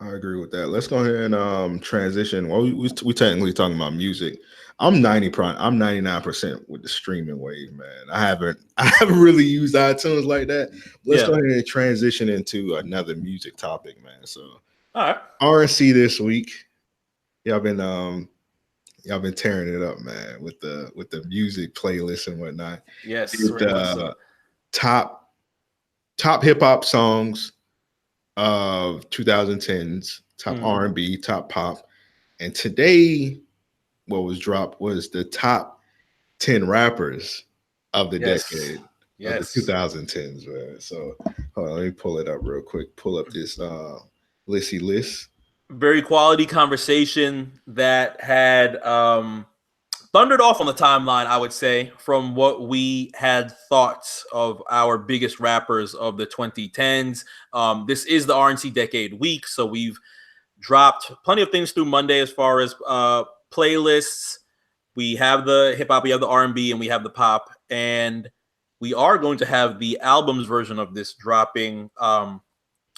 I agree with that. Let's go ahead and transition. Well, we technically talking about music. I'm 99% with the streaming wave, man. I haven't really used iTunes like that. Let's go ahead and transition into another music topic, man. So, all right, RNC this week. Y'all been tearing it up, man, with the music playlist and whatnot. Yes, the top hip hop songs of 2010s, top R&B, top pop, and today what was dropped was the top 10 rappers of the decade of the 2010s, man. So hold on, let me pull it up real quick. Pull up this list. Very quality conversation that had thundered off on the timeline, I would say, from what we had thoughts of our biggest rappers of the 2010s. This is the RNC Decade Week, so we've dropped plenty of things through Monday as far as playlists. We have the hip hop, we have the R&B, and we have the pop, and we are going to have the albums version of this dropping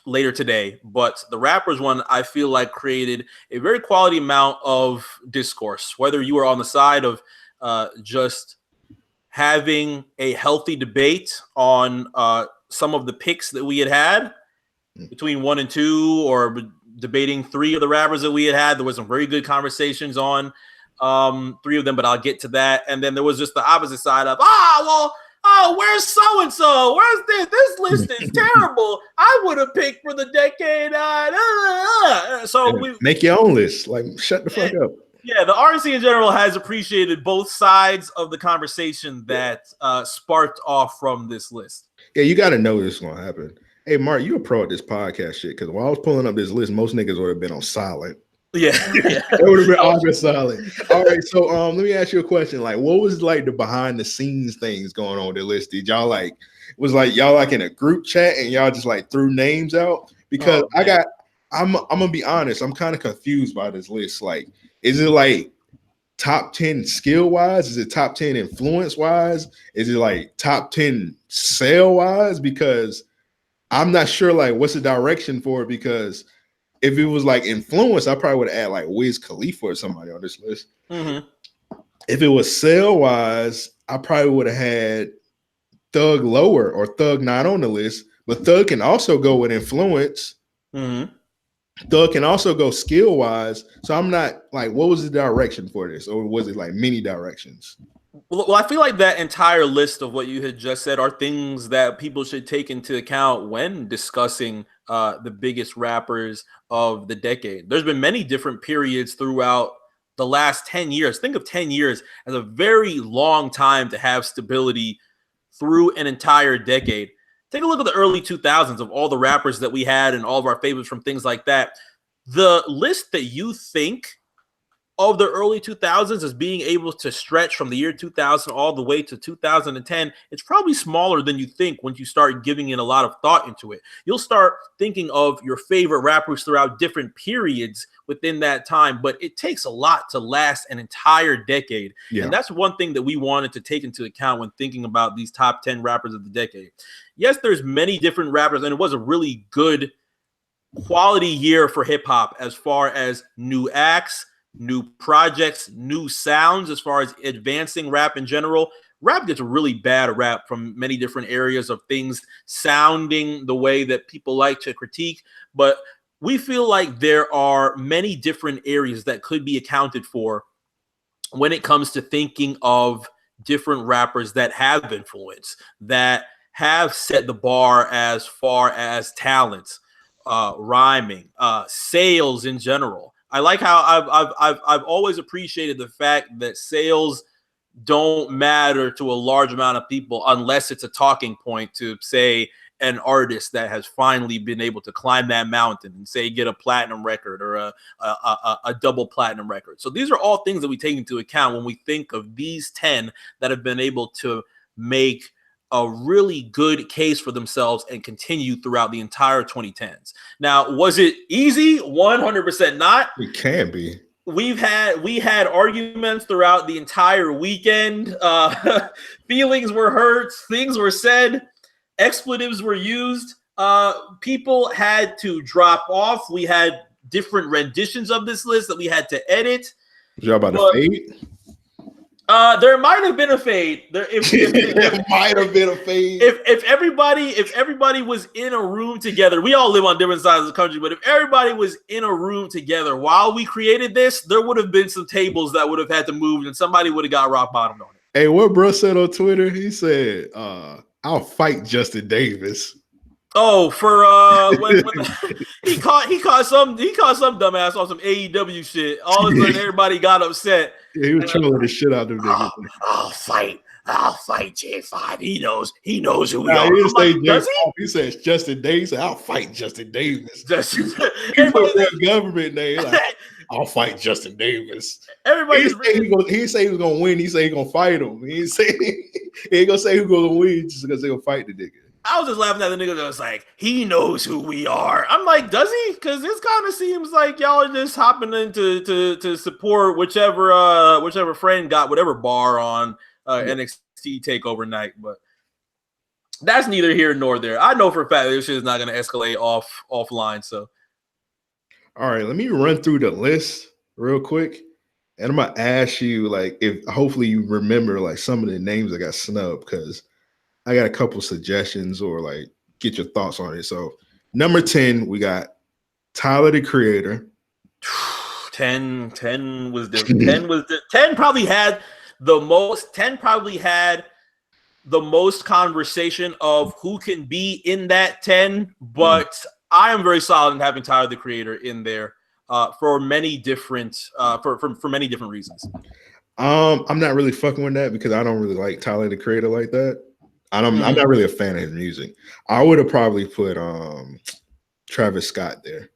later today. But the rappers one, I feel like, created a very quality amount of discourse, whether you are on the side of just having a healthy debate on some of the picks that we had between 1 and 2, or debating 3 of the rappers that we had. There was some very good conversations on 3 of them, but I'll get to that. And then there was just the opposite side of, where's so-and-so? Where's this? This list is terrible. I would have picked for the decade. So we make your own list. Like, shut the fuck up. Yeah, the RNC in general has appreciated both sides of the conversation that sparked off from this list. Yeah, you got to know this is going to happen. Hey, Mark, you a pro at this podcast shit, because while I was pulling up this list, most niggas would have been on silent. Yeah. It would have been all solid. All right, so let me ask you a question. Like, what was like the behind the scenes things going on with the list? Did y'all y'all in a group chat and y'all just like threw names out? Because I'm gonna be honest, I'm kind of confused by this list. Like, is it like top 10 skill wise? Is it top 10 influence wise? Is it like top 10 sale wise? Because I'm not sure like what's the direction for it, because if it was like influence, I probably would have added like Wiz Khalifa or somebody on this list. Mm-hmm. If it was sale wise, I probably would have had Thug lower or Thug not on the list. But Thug can also go with influence. Mm-hmm. Thug can also go skill wise. So I'm not like, what was the direction for this? Or was it like many directions? Well, I feel like that entire list of what you had just said are things that people should take into account when discussing the biggest rappers of the decade. There's been many different periods throughout the last 10 years. Think of 10 years as a very long time to have stability through an entire decade. Take a look at the early 2000s of all the rappers that we had and all of our favorites from things like that. The list that you think of the early 2000s as being able to stretch from the year 2000 all the way to 2010, it's probably smaller than you think when you start giving in a lot of thought into it. You'll start thinking of your favorite rappers throughout different periods within that time, but it takes a lot to last an entire decade. Yeah. And that's one thing that we wanted to take into account when thinking about these top 10 rappers of the decade. Yes, there's many different rappers, and it was a really good quality year for hip hop as far as new acts, new projects, new sounds, as far as advancing rap in general. Rap gets a really bad rap from many different areas of things sounding the way that people like to critique. But we feel like there are many different areas that could be accounted for when it comes to thinking of different rappers that have influence, that have set the bar as far as talent, rhyming, sales in general. I like how I've always appreciated the fact that sales don't matter to a large amount of people unless it's a talking point to, say, an artist that has finally been able to climb that mountain and, say, get a platinum record or a double platinum record. So these are all things that we take into account when we think of these 10 that have been able to make a really good case for themselves and continue throughout the entire 2010s. Now, was it easy? 100% not. It can be. We had arguments throughout the entire weekend. Feelings were hurt. Things were said. Expletives were used. People had to drop off. We had different renditions of this list that we had to edit. Y'all about to fade? There might have been a fade. There might have been a fade. If everybody was in a room together, we all live on different sides of the country, but if everybody was in a room together while we created this, there would have been some tables that would have had to move, and somebody would have got rock bottomed on it. Hey, what bro said on Twitter? He said, "I'll fight Justin Davis." Oh, for when he caught some dumbass on some AEW shit. All of a sudden, everybody got upset. Yeah, he was trolling the shit out of them niggas. I'll fight J5. He knows who we are. He didn't say J5. He says Justin Davis. I'll fight Justin Davis. He put that government name. Like, I'll fight Justin Davis. Everybody he say he was gonna win. He say he gonna fight him. He ain't gonna say who's gonna win just because they gonna fight the nigga. I was just laughing at the nigga that was like, he knows who we are. I'm like, does he? Because this kind of seems like y'all are just hopping in to support whichever friend got whatever bar on NXT TakeOver night. But that's neither here nor there. I know for a fact this shit is not going to escalate offline. So, all right, let me run through the list real quick, and I'm gonna ask you like if hopefully you remember like some of the names that got snubbed because I got a couple suggestions or like get your thoughts on it. So number 10, we got Tyler, the Creator. 10 was different. 10 probably had the most conversation of who can be in that 10, but I am very solid in having Tyler, the Creator in there for many different for many different reasons. I'm not really fucking with that because I don't really like Tyler, the Creator like that. I'm not really a fan of his music. I would have probably put Travis Scott there.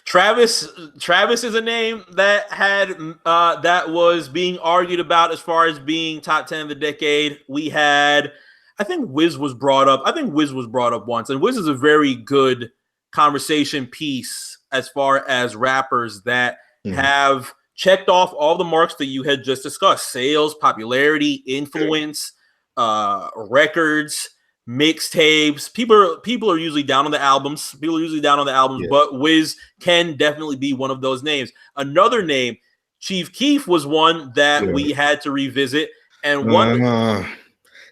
Travis is a name that had that was being argued about as far as being top 10 of the decade. We had, I think Wiz was brought up. Once, and Wiz is a very good conversation piece as far as rappers that have checked off all the marks that you had just discussed: sales, popularity, influence. Records, mixtapes. People are usually down on the albums. But Wiz can definitely be one of those names. Another name, Chief Keef, was one that we had to revisit. And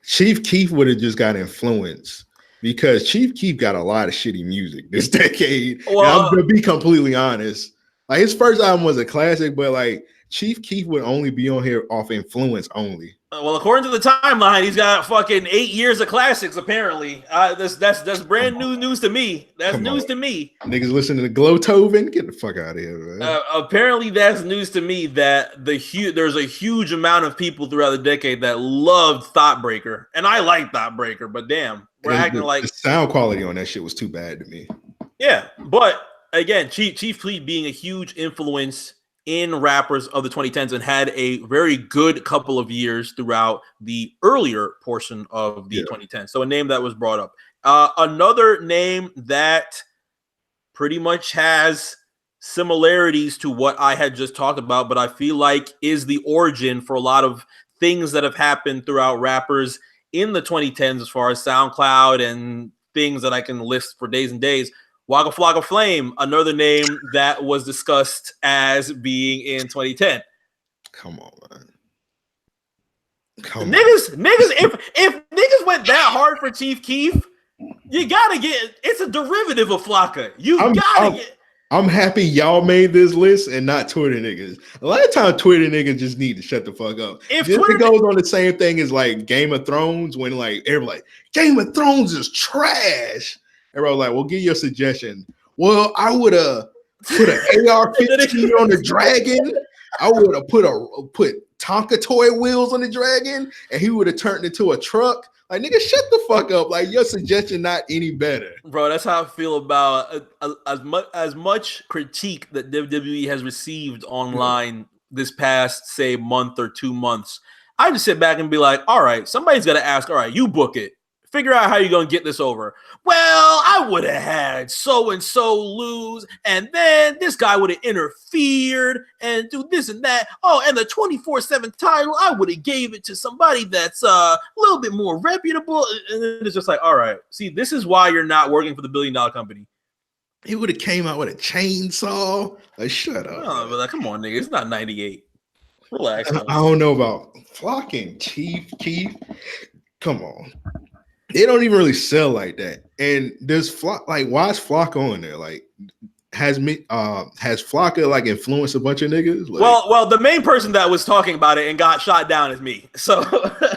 Chief Keef would have just got influence because Chief Keef got a lot of shitty music this decade. Well, I'm gonna be completely honest. Like his first album was a classic, but like Chief Keef would only be on here off influence only. Well, according to the timeline, he's got fucking 8 years of classics. Apparently, that's brand new news to me. That's news to me. Niggas listening to Glotoven, get the fuck out of here, man. Apparently, that's news to me that there's a huge amount of people throughout the decade that loved Thoughtbreaker, and I like Thoughtbreaker, but damn, we're acting like the sound quality on that shit was too bad to me. Yeah, but again, Chief Keef being a huge influence in rappers of the 2010s and had a very good couple of years throughout the earlier portion of the 2010s. So a name that was brought up. Another name that pretty much has similarities to what I had just talked about, but I feel like is the origin for a lot of things that have happened throughout rappers in the 2010s as far as SoundCloud and things that I can list for days and days. Waka Flocka Flame, another name that was discussed as being in 2010. Come on, man. Niggas, if niggas went that hard for Chief Keef, you gotta get. It's a derivative of Flocka. I'm happy y'all made this list and not Twitter niggas. A lot of times Twitter niggas just need to shut the fuck up. If Twitter goes on the same thing as like Game of Thrones, when like everybody like Game of Thrones is trash. Everybody like, well, give you a suggestion. Well, I would have put an AR-15 on the dragon. I would have put Tonka toy wheels on the dragon, and he would have turned into a truck. Like, nigga, shut the fuck up. Like, your suggestion not any better. Bro, that's how I feel about as much critique that WWE has received online this past, say, month or 2 months. I just sit back and be like, all right, somebody's got to ask, all right, you book it. Figure out how you're going to get this over. Well, I would have had so-and-so lose, and then this guy would have interfered and do this and that. Oh, and the 24/7 title, I would have gave it to somebody that's a little bit more reputable. And it's just like, all right, see, this is why you're not working for the $1 billion company. He would have came out with a chainsaw. Like, shut up. Oh, but like, come on, nigga. It's not 98. Relax. I don't know about flocking Chief Keef. Come on. They don't even really sell like that. And there's Flock, like, why is Flock on there? Like, has Flocka like influenced a bunch of niggas? Like, well, the main person that was talking about it and got shot down is me. So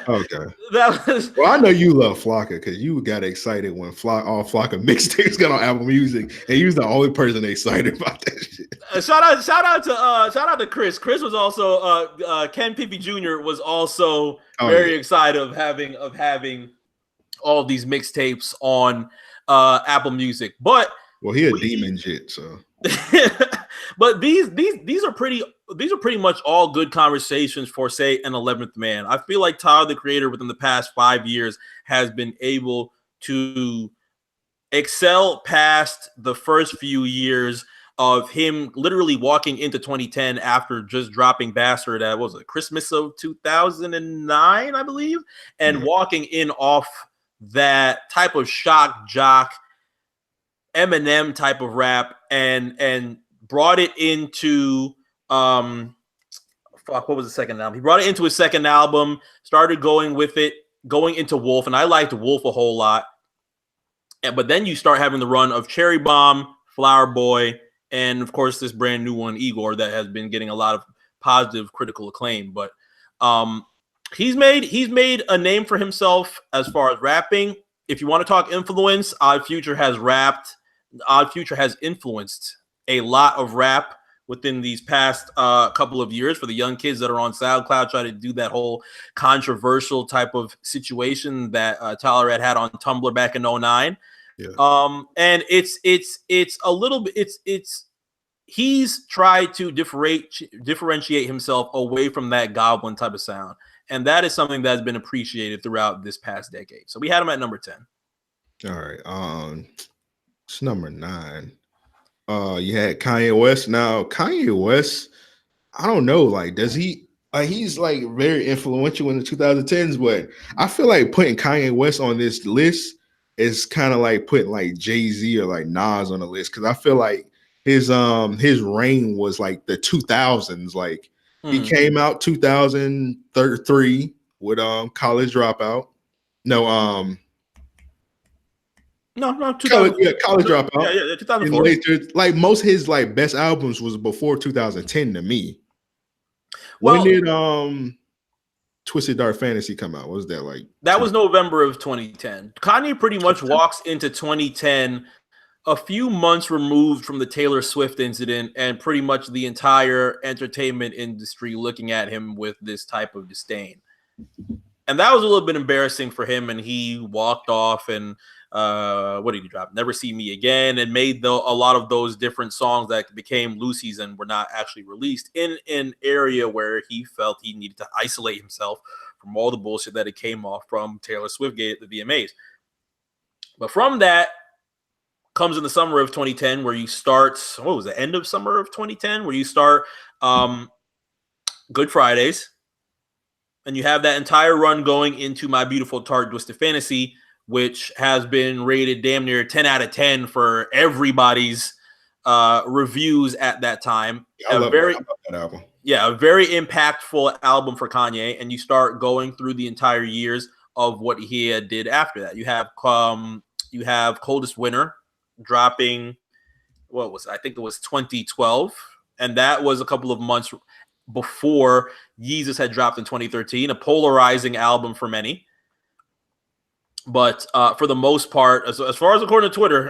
okay. That was. Well, I know you love Flocka because you got excited when all Flocka mixtapes got on Apple Music, and you was the only person excited about that shit. Shout out to Chris. Chris was also Ken Pippy Jr. was also very excited of having all of these mixtapes on Apple Music, but he a demon shit, so. But these are pretty much all good conversations for, say, an 11th Man. I feel like Tyler the Creator within the past 5 years has been able to excel past the first few years of him literally walking into 2010 after just dropping Bastard at, what was it, Christmas of 2009, I believe, and walking in off that type of shock jock Eminem type of rap and brought it into what was the second album? He brought it into his second album, started going into Wolf, and I liked Wolf a whole lot. But then you start having the run of Cherry Bomb, Flower Boy, and of course this brand new one, Igor, that has been getting a lot of positive critical acclaim. But he's made a name for himself as far as rapping. If you want to talk influence, Odd Future has influenced a lot of rap within these past couple of years for the young kids that are on SoundCloud trying to do that whole controversial type of situation that Tyler had on Tumblr back in 2009. Yeah. And it's a little bit, he's tried to differentiate himself away from that Goblin type of sound. And that is something that has been appreciated throughout this past decade. So we had him at number 10. All right. It's number 9. You had Kanye West. Now, Kanye West, I don't know, like, does he he's like very influential in the 2010s, but I feel like putting Kanye West on this list is kind of like putting like Jay-Z or like Nas on the list, because I feel like his reign was like the 2000s. Like he came out 2003 with College Dropout. No, College Dropout. Yeah, 2004. Later, like most of his like best albums was before 2010 to me. When did Twisted Dark Fantasy come out? What was that like? That was November of 2010. Kanye pretty much walks into 2010 a few months removed from the Taylor Swift incident, and pretty much the entire entertainment industry looking at him with this type of disdain. And that was a little bit embarrassing for him, and he walked off and what did he drop? Never See Me Again, and made a lot of those different songs that became Lucy's and were not actually released in an area where he felt he needed to isolate himself from all the bullshit that it came off from Taylor Swift Gate at the VMAs. But from that comes in the summer of 2010, where you start, what was the end of summer of 2010, where you start Good Fridays, and you have that entire run going into My Beautiful Tart Twisted Fantasy, which has been rated damn near 10 out of 10 for everybody's reviews at that time. Yeah, I love that album. Yeah, a very impactful album for Kanye, and you start going through the entire years of what he did after that. You have Coldest Winter dropping, what was it? I think it was 2012, and that was a couple of months before Yeezus had dropped in 2013, a polarizing album for many. But for the most part, as far as according to Twitter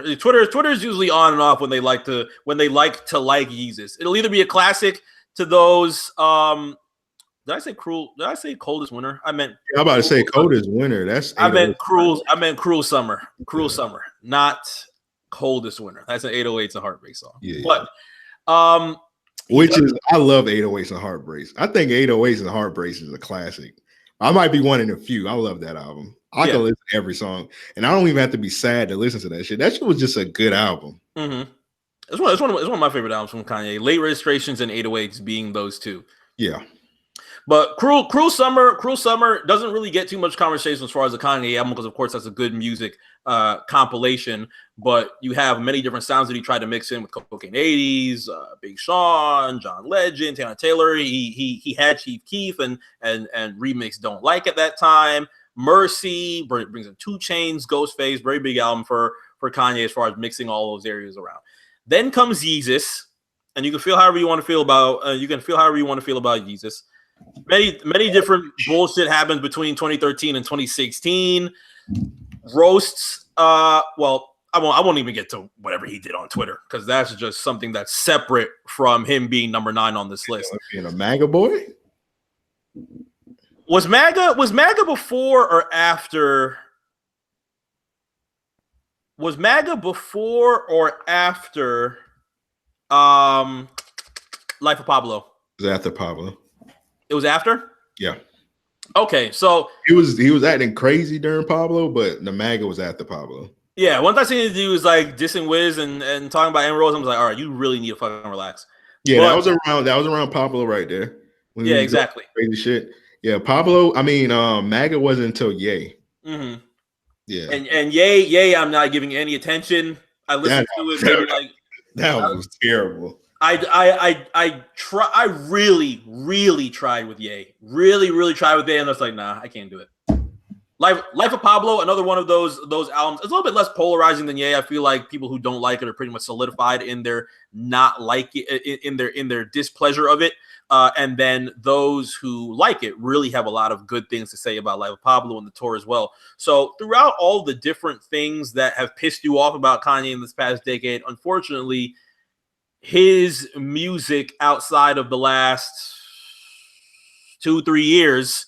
is usually on and off when they like to like Yeezus. It'll either be a classic to those. Did I say cruel? Did I say Coldest Winter? I'm about to say Coldest Winter. I meant Cruel Summer. Cruel Summer, not Coldest Winter. That's an 808s and Heartbreak song. Yeah. But I love 808s and Heartbreaks. I think 808s and Heartbreaks is a classic. I might be one in a few. I love that album. I can listen to every song, and I don't even have to be sad to listen to that shit. That shit was just a good album. Mm-hmm. It's one of my favorite albums from Kanye. Late Registrations and 808s being those two. Yeah. But Cruel Summer doesn't really get too much conversation as far as the Kanye album, because of course that's a good music compilation. But you have many different sounds that he tried to mix in with Cocaine 80s, Big Sean, John Legend, Tana Taylor. He had Chief Keef and remix Don't Like at that time. Mercy brings in 2 Chainz, Ghostface, very big album for Kanye as far as mixing all those areas around. Then comes Yeezus, and you can feel however you want to feel about Yeezus. Many different bullshit happens between 2013 and 2016. Roasts. Well, I won't even get to whatever he did on Twitter, because that's just something that's separate from him being number 9 on this list. Being a MAGA boy. Was MAGA before or after? Was MAGA before or after Life of Pablo? It was after Pablo. It was after? Yeah. Okay, so he was acting crazy during Pablo, but the MAGA was after Pablo. Yeah, once I seen he was like dissing Wiz and talking about Emeralds, I was like, all right, you really need to fucking relax. Yeah, but that was around Pablo right there. Yeah, exactly. Crazy shit. Yeah, Pablo. I mean, MAGA wasn't until Ye. Mm-hmm. Yeah, and Ye, I'm not giving any attention. I listened to it. Maybe like that was terrible. I really tried with Ye. Really tried with Ye, and I was like, nah, I can't do it. Life of Pablo, another one of those albums. It's a little bit less polarizing than Ye. I feel like people who don't like it are pretty much solidified in their not like it, in their displeasure of it. And then those who like it really have a lot of good things to say about Life of Pablo and the tour as well. So throughout all the different things that have pissed you off about Kanye in this past decade, unfortunately, his music outside of the last 2-3 years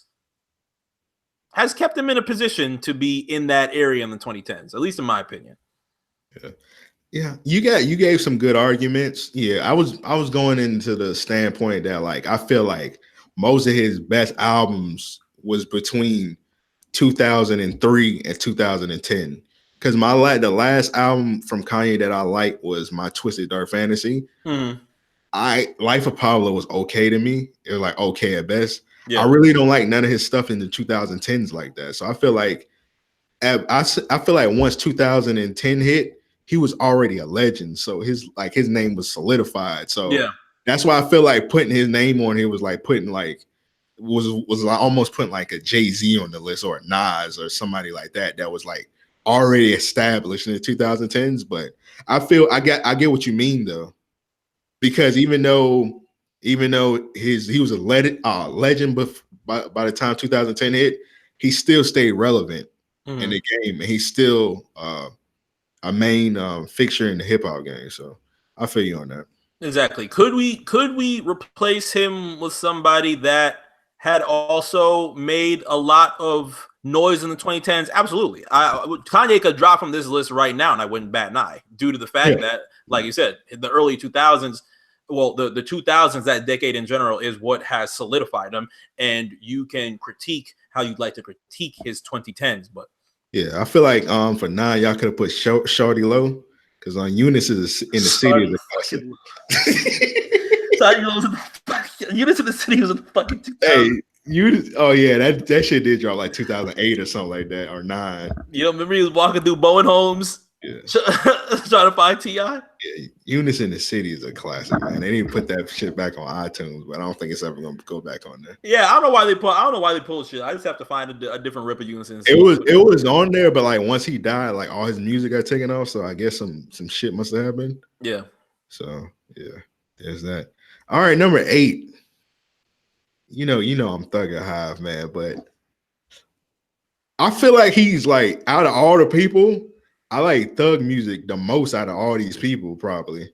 has kept him in a position to be in that area in the 2010s, at least in my opinion. Yeah. You gave some good arguments. Yeah, I was going into the standpoint that like I feel like most of his best albums was between 2003 and 2010. Because the last album from Kanye that I liked was My Twisted Dark Fantasy. Mm-hmm. Life of Pablo was okay to me. It was like okay at best. Yeah. I really don't like none of his stuff in the 2010s like that. So I feel like once 2010 hit, he was already a legend. So his name was solidified. So yeah, that's why I feel like putting his name on here was like putting like was like almost putting like a Jay-Z on the list or a Nas or somebody like that was like already established in the 2010s. But I get what you mean though, because even though he was a legend, but by the time 2010 hit, he still stayed relevant in the game, and he's still a main fixture in the hip hop game. So I feel you on that. Exactly. Could we replace him with somebody that had also made a lot of noise in the 2010s? Absolutely. Kanye could drop from this list right now, and I wouldn't bat an eye, due to the fact that, like you said, in the early 2000s. Well, the 2000s, that decade in general, is what has solidified him, and you can critique how you'd like to critique his 2010s. But yeah, I feel like for 9, y'all could have put Shorty Low, because on Eunice is in the city. Eunice in the City was in the fucking 2000s. Hey, that shit did drop like 2008 or something like that, or 9. You know, remember he was walking through Bowen Homes? Yeah. Trying to find T.I.? Yeah, Eunice in the City is a classic, man. They didn't put that shit back on iTunes, but I don't think it's ever gonna go back on there. Yeah, I don't know why they pulled shit. I just have to find a different rip of Eunice in the City. It was on there, but like once he died, like all his music got taken off. So I guess some shit must have happened. Yeah. So yeah, there's that. All right, number 8. You know I'm Thugger Hive, man, but I feel like he's like out of all the people, I like Thug music the most out of all these people, probably.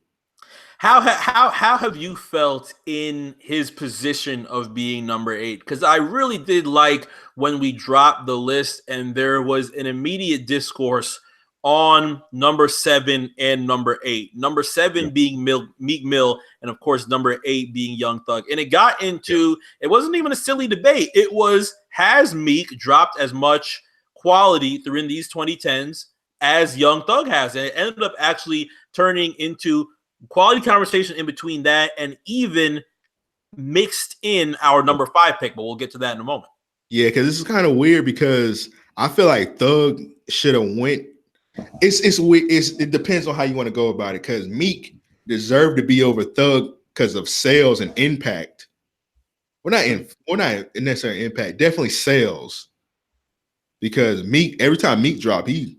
How have you felt in his position of being number 8? Because I really did like when we dropped the list and there was an immediate discourse on number 7 and number 8. Number 7 being Meek Mill, and of course number 8 being Young Thug. And it got into, it wasn't even a silly debate. It was, has Meek dropped as much quality through these 2010s as Young Thug has? And it ended up actually turning into quality conversation in between that and even mixed in our number 5 pick, but we'll get to that in a moment. Yeah, because this is kind of weird because I feel like Thug should have went. It's weird. It depends on how you want to go about it. Because Meek deserved to be over Thug because of sales and impact. We're not necessarily impact, definitely sales. Because Meek, every time Meek drop, he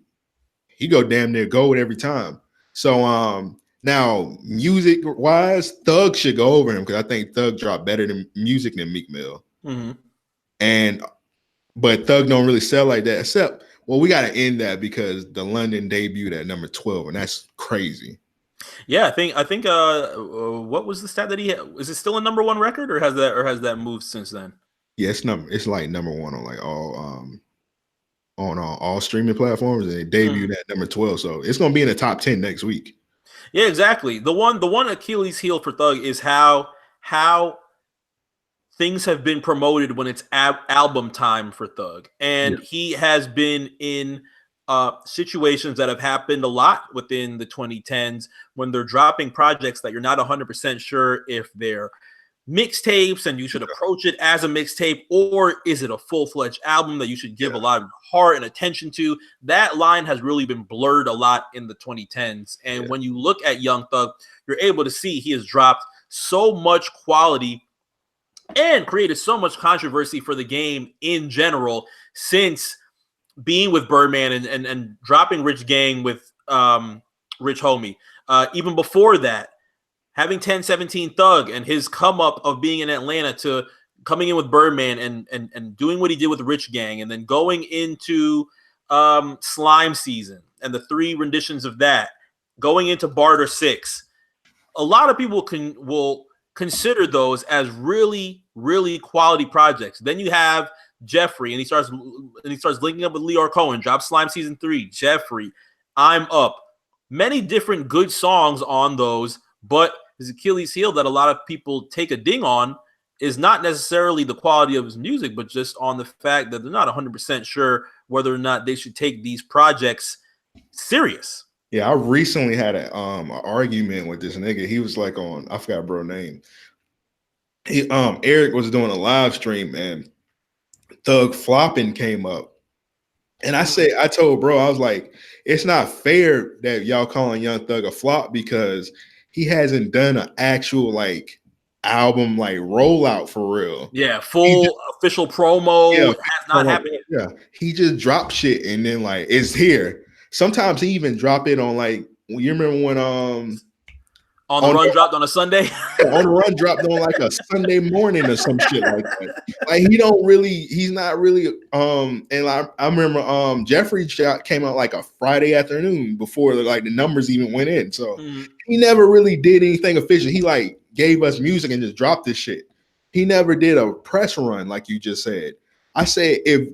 go damn near gold every time. So now music wise, Thug should go over him because I think Thug dropped better than music than Meek Mill. But Thug don't really sell like that. Except, well, we got to end that because the London debuted at number 12, and that's crazy. Yeah, I think. What was the stat that he had? Is it still a number 1 record, or has that moved since then? Yeah, it's like number 1 on like all streaming platforms, and it debuted at number 12. So it's gonna be in the top 10 next week. Yeah, exactly. The one Achilles heel for Thug is how things have been promoted when it's album time for Thug, and he has been in situations that have happened a lot within the 2010s when they're dropping projects that you're not 100% sure if they're mixtapes and you should approach it as a mixtape, or is it a full-fledged album that you should give a lot of heart and attention to. That line has really been blurred a lot in the 2010s, and when you look at Young Thug, you're able to see he has dropped so much quality and created so much controversy for the game in general since being with Birdman and dropping Rich Gang with Rich Homie. Even before that, having 1017 Thug and his come up of being in Atlanta to coming in with Birdman and doing what he did with Rich Gang, and then going into Slime Season and the 3 renditions of that, going into Barter 6. A lot of people will consider those as really, really quality projects. Then you have Jeffrey, and he starts linking up with Leor Cohen, drops Slime Season 3, Jeffrey, I'm Up. Many different good songs on those, but his Achilles heel that a lot of people take a ding on is not necessarily the quality of his music, but just on the fact that they're not 100% sure whether or not they should take these projects serious. Yeah, I recently had an argument with this nigga. He was like I forgot bro name. Eric was doing a live stream and Thug Flopping came up. And I told bro, I was like, it's not fair that y'all calling Young Thug a flop because he hasn't done an actual like album like rollout for real. Yeah, official promo has not happened. Yeah, he just dropped shit and then like it's here. Sometimes he even drop it on like you remember when On the Run dropped on a Sunday? On the Run dropped on like a Sunday morning or some shit like that. Like he's not really and I remember Jeffrey came out like a Friday afternoon before like the numbers even went in. So he never really did anything official. He like gave us music and just dropped this shit. He never did a press run like you just said. I said if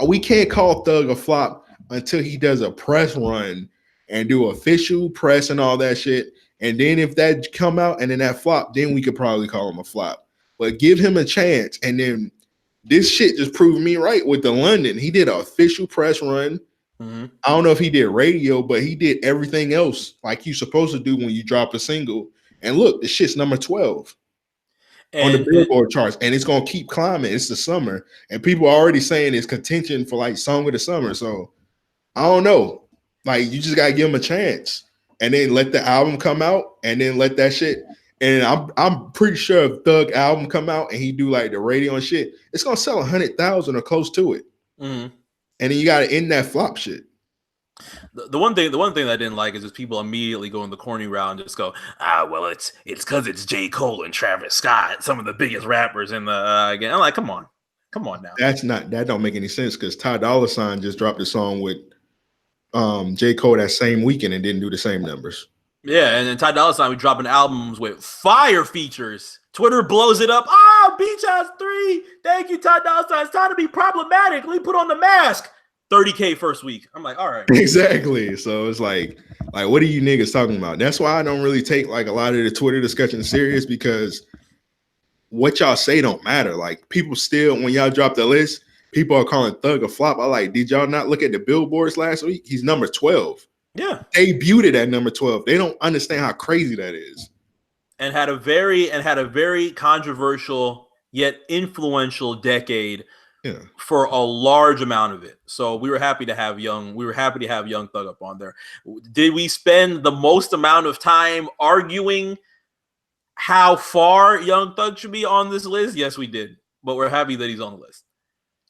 we can't call Thug a flop until he does a press run and do official press and all that shit. And then if that come out and then that flop, then we could probably call him a flop. But give him a chance. And then this shit just proved me right with the London. He did an official press run. I don't know if he did radio, but he did everything else like you're supposed to do when you drop a single. And look, the shit's number 12 on the Billboard charts. And it's going to keep climbing. It's the summer. And people are already saying it's contention for like Song of the Summer. So I don't know. Like you just got to give him a chance. And then let the album come out, and then let that shit. And I'm pretty sure if Thug album come out and he do like the radio and shit, it's gonna sell 100,000 or close to it. And then you got to end that flop shit. The one thing that I didn't like is just people immediately go in the corny route and just go, well, it's because it's J. Cole and Travis Scott, some of the biggest rappers in the again. I'm like, come on now. That don't make any sense because Ty Dolla $ign just dropped a song with J. Cole that same weekend and didn't do the same numbers. Yeah, and then Ty Dolla $ign, we dropping albums with fire features. Twitter blows it up. Beach House 3. Thank you, Ty Dolla $ign. It's time to be problematic. Let me put on the mask. 30K first week. I'm like, all right. Exactly. So it's like what are you niggas talking about? That's why I don't really take like a lot of the Twitter discussion serious because what y'all say don't matter. Like people still, when y'all drop the list, people are calling Thug a flop. I like, did y'all not look at the billboards last week? He's number 12. Yeah. Debuted at number 12. They don't understand how crazy that is. and had a very controversial yet influential decade for a large amount of it. So we were happy to have Young Thug up on there. Did we spend the most amount of time arguing how far Young Thug should be on this list? Yes, we did. But we're happy that he's on the list.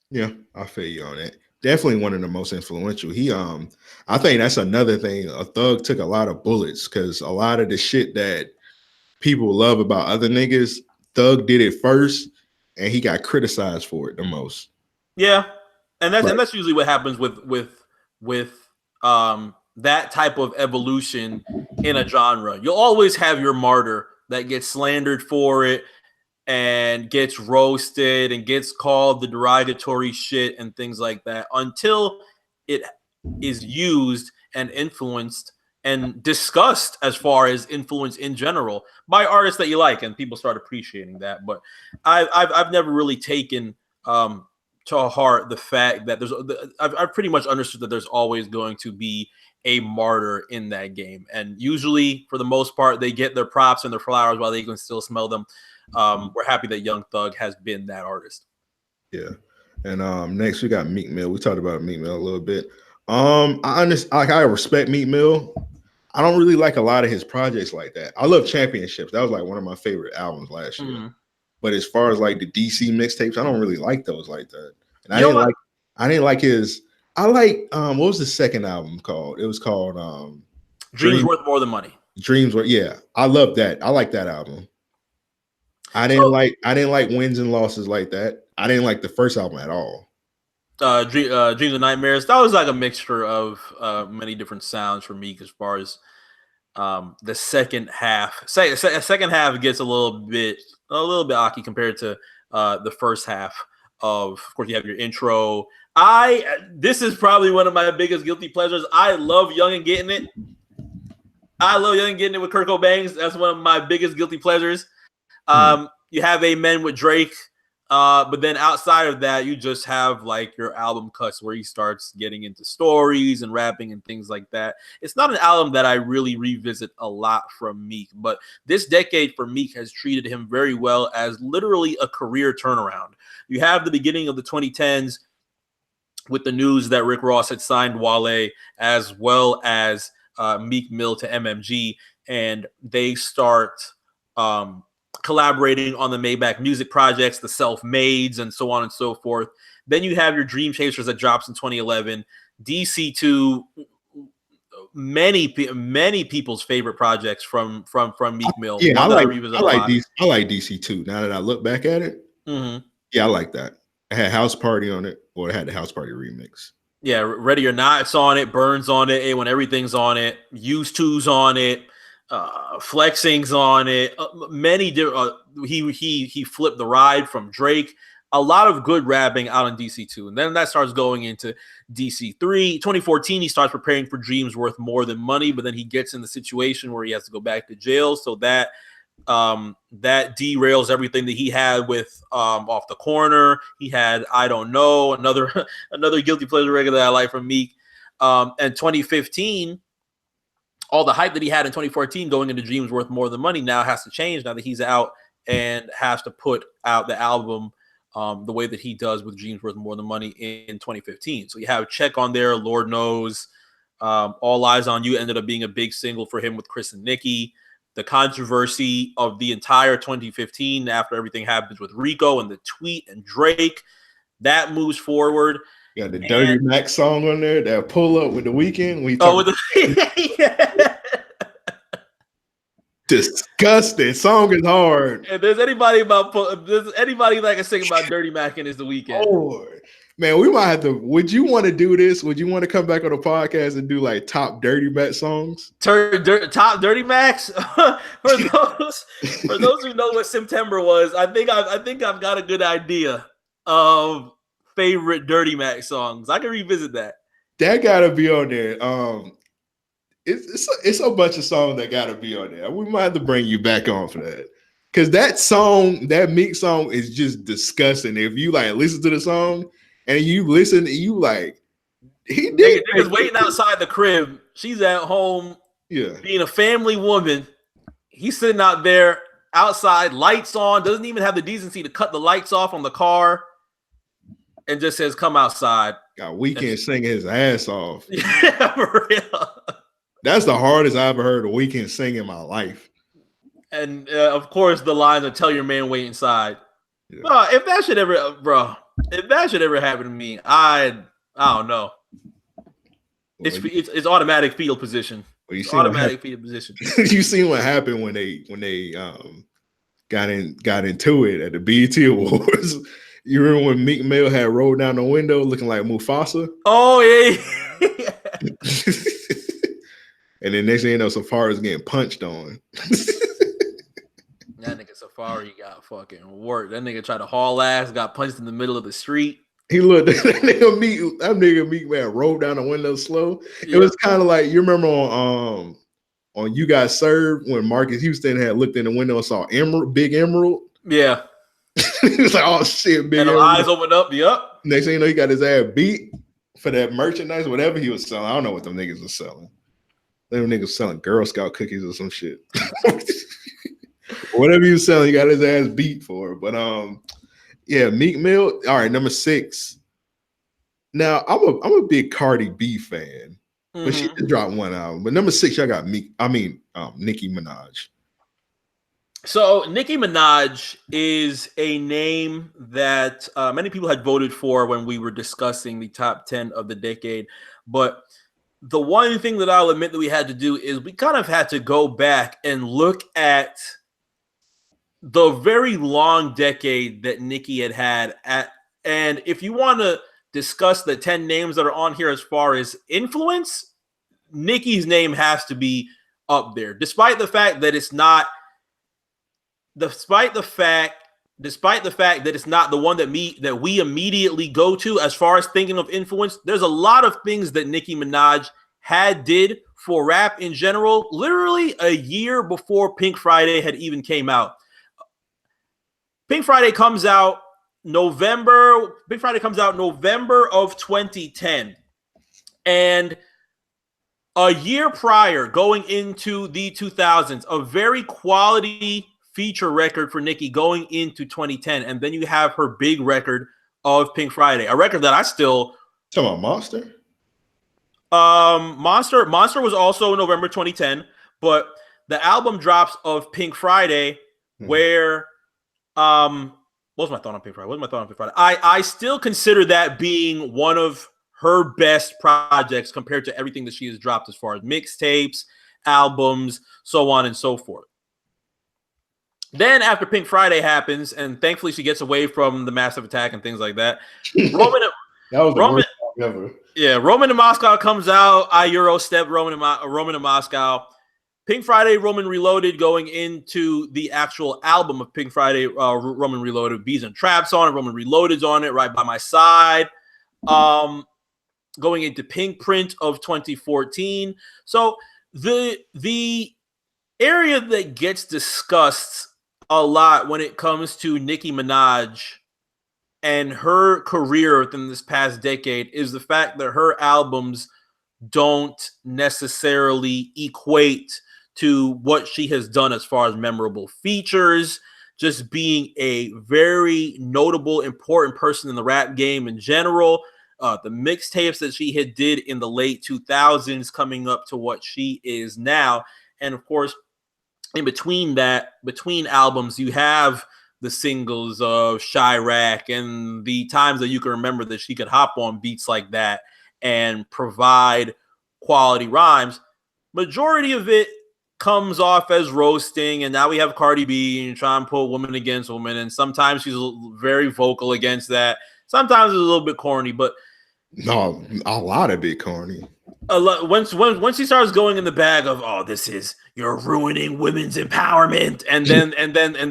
Yeah, I feel you on that. Definitely one of the most influential. I think that's another thing. A Thug took a lot of bullets because a lot of the shit that people love about other niggas, Thug did it first, and he got criticized for it the most. Yeah, and that's usually what happens with that type of evolution in a genre. You'll always have your martyr that gets slandered for it and gets roasted and gets called the derogatory shit and things like that until it is used and influenced and discussed as far as influence in general by artists that you like, and people start appreciating that. But I've never really taken to heart the fact that I've pretty much understood that there's always going to be a martyr in that game, and usually for the most part they get their props and their flowers while they can still smell them. We're happy that Young Thug has been that artist. Yeah. And next we got Meek Mill. We talked about Meek Mill a little bit. I respect Meek Mill. I don't really like a lot of his projects like that. I love Championships. That was like one of my favorite albums last year. Mm-hmm. But as far as like the DC mixtapes, I don't really like those like that. And I didn't like his. I like what was the second album called? It was called Dreams Worth More Than Money. Dreams Worth, yeah. I love that. I like that album. I didn't like Wins and Losses like that. I didn't like the first album at all. Dreams and Nightmares. That was like a mixture of many different sounds for me as far as the second half. Second half gets a little bit rocky compared to the first half. Of course, you have your intro. This is probably one of my biggest guilty pleasures. I love Young and Getting It. I love Young and Getting It with Kurt Cobain. That's one of my biggest guilty pleasures. You have Amen with Drake. But then outside of that, you just have like your album cuts where he starts getting into stories and rapping and things like that. It's not an album that I really revisit a lot from Meek, but this decade for Meek has treated him very well as literally a career turnaround. You have the beginning of the 2010s with the news that Rick Ross had signed Wale as well as Meek Mill to MMG, and they start collaborating on the Maybach music projects, the Self-Mades, and so on and so forth. Then you have your Dream Chasers that drops in 2011. DC2, many people's favorite projects from Meek Mill. Yeah, I like DC2. Now that I look back at it, yeah, I like that. It had House Party on it, or it had the House Party remix. Yeah, Ready or Not's on it, Burns on it, A1 Everything's on it, Used To's on it. Flexing's on it. Many different. He flipped the ride from Drake. A lot of good rapping out on DC2, and then that starts going into DC3. 2014, he starts preparing for Dreams Worth More Than Money, but then he gets in the situation where he has to go back to jail, so that derails everything that he had with Off the Corner. He had I Don't Know, another guilty pleasure record that I like from Meek. And 2015. All the hype that he had in 2014 going into Dreams Worth More Than Money now has to change now that he's out and has to put out the album the way that he does with Dreams Worth More Than Money in 2015. So you have Check on there, Lord Knows. All Eyes on You ended up being a big single for him with Chris and Nicki. The controversy of the entire 2015 after everything happens with Rico and the tweet and Drake, that moves forward. You got the Dirty Mac song on there, that Pull Up with The Weeknd. Disgusting. Song is hard. If there's anybody that can sing about Dirty Mac, and it's The Weeknd. Oh, man, we might have to. Would you want to do this? Would you want to come back on the podcast and do like top Dirty Mac songs? Top Dirty Macs. for those who know what September was, I think I've got a good idea of favorite Dirty Mac songs. I can revisit that. That gotta be on there. It's a bunch of songs that gotta be on there. We might have to bring you back on for that. Cause that song, that Meek song is just disgusting. If you like listen to the song and you listen, you like he did niggas waiting outside the crib. She's at home, being a family woman. He's sitting out there outside, lights on, doesn't even have the decency to cut the lights off on the car, and just says, "Come outside." Got Weeknd singing his ass off. Yeah, for real. That's the hardest I ever heard a Weeknd sing in my life. And of course, the lines are "Tell your man wait inside." Yeah. If that should ever happen to me, I don't know. Well, it's automatic fetal position. Well, it's automatic fetal position. You seen what happened when they got into it at the BET Awards. You remember when Meek Mill had rolled down the window looking like Mufasa? Oh yeah. And then next thing you know, Safari's getting punched on. That nigga Safari got fucking worked. That nigga tried to haul ass, got punched in the middle of the street. He looked that nigga Meek man rolled down the window slow. Yeah. It was kind of like, you remember on You Got Served when Marcus Houston had looked in the window and saw Big Emerald. Yeah. He was like, oh shit, Big Emerald. And eyes opened up. Yep. Next thing you know, he got his ass beat for that merchandise, whatever he was selling. I don't know what them niggas was selling. Them niggas selling Girl Scout cookies or some shit. Whatever he was selling, he got his ass beat for it. But yeah, Meek Mill. All right, number 6. Now I'm a big Cardi B fan, but she just dropped one album. But number 6, y'all got Nicki Minaj. So Nicki Minaj is a name that many people had voted for when we were discussing the top 10 of the decade. But the one thing that I'll admit that we had to do is we kind of had to go back and look at the very long decade that Nicki had. And if you want to discuss the 10 names that are on here as far as influence, Nicki's name has to be up there, despite the fact that it's not the one that we immediately go to as far as thinking of influence. There's a lot of things that Nicki Minaj did for rap in general, literally a year before Pink Friday had even came out. Pink Friday comes out November of 2010. And a year prior, going into the 2000s, a very quality feature record for Nicki going into 2010. And then you have her big record of Pink Friday, a record that I still... Talking about Monster? Monster was also November 2010, but the album drops of Pink Friday where... What was my thought on Pink Friday? I still consider that being one of her best projects compared to everything that she has dropped as far as mixtapes, albums, so on and so forth. Then after Pink Friday happens, and thankfully she gets away from the Massive Attack and things like that. Roman in Moscow comes out. I Eurostep Roman in Moscow. Pink Friday, Roman Reloaded, going into the actual album of Pink Friday, Roman Reloaded, Bees and Traps on it, Roman Reloaded's on it, Right By My Side. Going into Pink Print of 2014. So the area that gets discussed a lot when it comes to Nicki Minaj and her career within this past decade is the fact that her albums don't necessarily equate to what she has done as far as memorable features, just being a very notable, important person in the rap game in general. The mixtapes that she had did in the late 2000s coming up to what she is now. And of course, in between albums, you have the singles of Chirac and the times that you can remember that she could hop on beats like that and provide quality rhymes. Majority of it comes off as roasting, and now we have Cardi B and trying to put woman against woman, and sometimes she's very vocal against that. Sometimes it's a little bit corny, but no, a lot of bit corny. Once she starts going in the bag of, oh, this is, you're ruining women's empowerment, and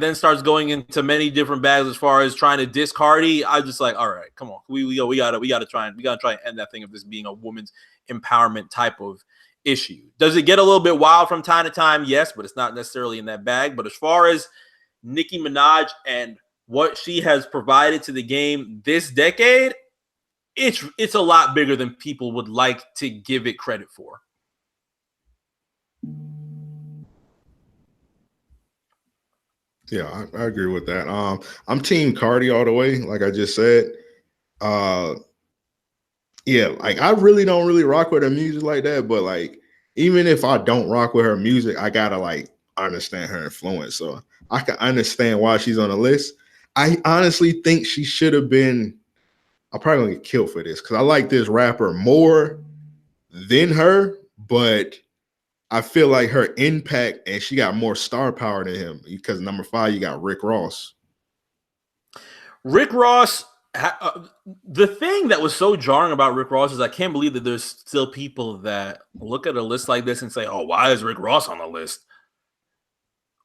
then starts going into many different bags as far as trying to diss Cardi, I'm just like, all right, come on, we gotta try and end that thing of this being a woman's empowerment type of issue. Does it get a little bit wild from time to time? Yes, but it's not necessarily in that bag. But as far as Nicki Minaj and what she has provided to the game this decade, it's a lot bigger than people would like to give it credit for. Yeah, I agree with that. I'm Team Cardi all the way, like I just said. Uh, yeah, like I really don't really rock with her music like that, but like even if I don't rock with her music, I gotta like understand her influence. So I can understand why she's on the list. I honestly think she should have been. I'm probably gonna get killed for this because I like this rapper more than her, but I feel like her impact and she got more star power than him because number 5, you got Rick Ross. Rick Ross, the thing that was so jarring about Rick Ross is I can't believe that there's still people that look at a list like this and say, "Oh, why is Rick Ross on the list?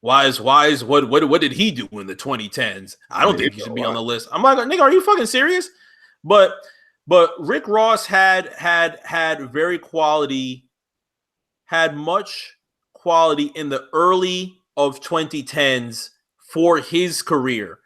Why is what did he do in the 2010s? I don't think he should be on the list." I'm like, nigga, are you fucking serious? But Rick Ross had much quality in the early of 2010s for his career.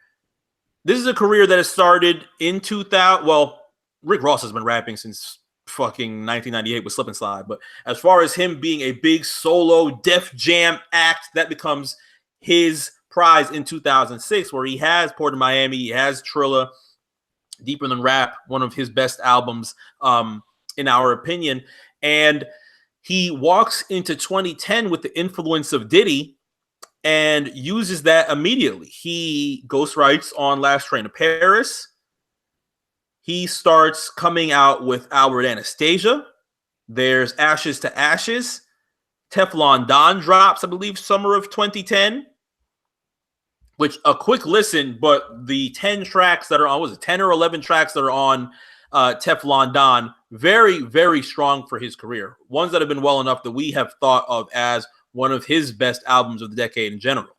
This is a career that has started in 2000. Well, Rick Ross has been rapping since fucking 1998 with Slip and Slide. But as far as him being a big solo Def Jam act, that becomes his prize in 2006, where he has Port of Miami, he has Trilla, Deeper Than Rap, one of his best albums, in our opinion. And he walks into 2010 with the influence of Diddy and uses that immediately. He ghostwrites on Last Train to Paris. He starts coming out with Albert Anastasia. There's Ashes to Ashes. Teflon Don drops, I believe, summer of 2010. Which, a quick listen, but the 10 tracks that are on, was it 10 or 11 tracks that are on Teflon Don, very, very strong for his career. Ones that have been well enough that we have thought of as one of his best albums of the decade in general.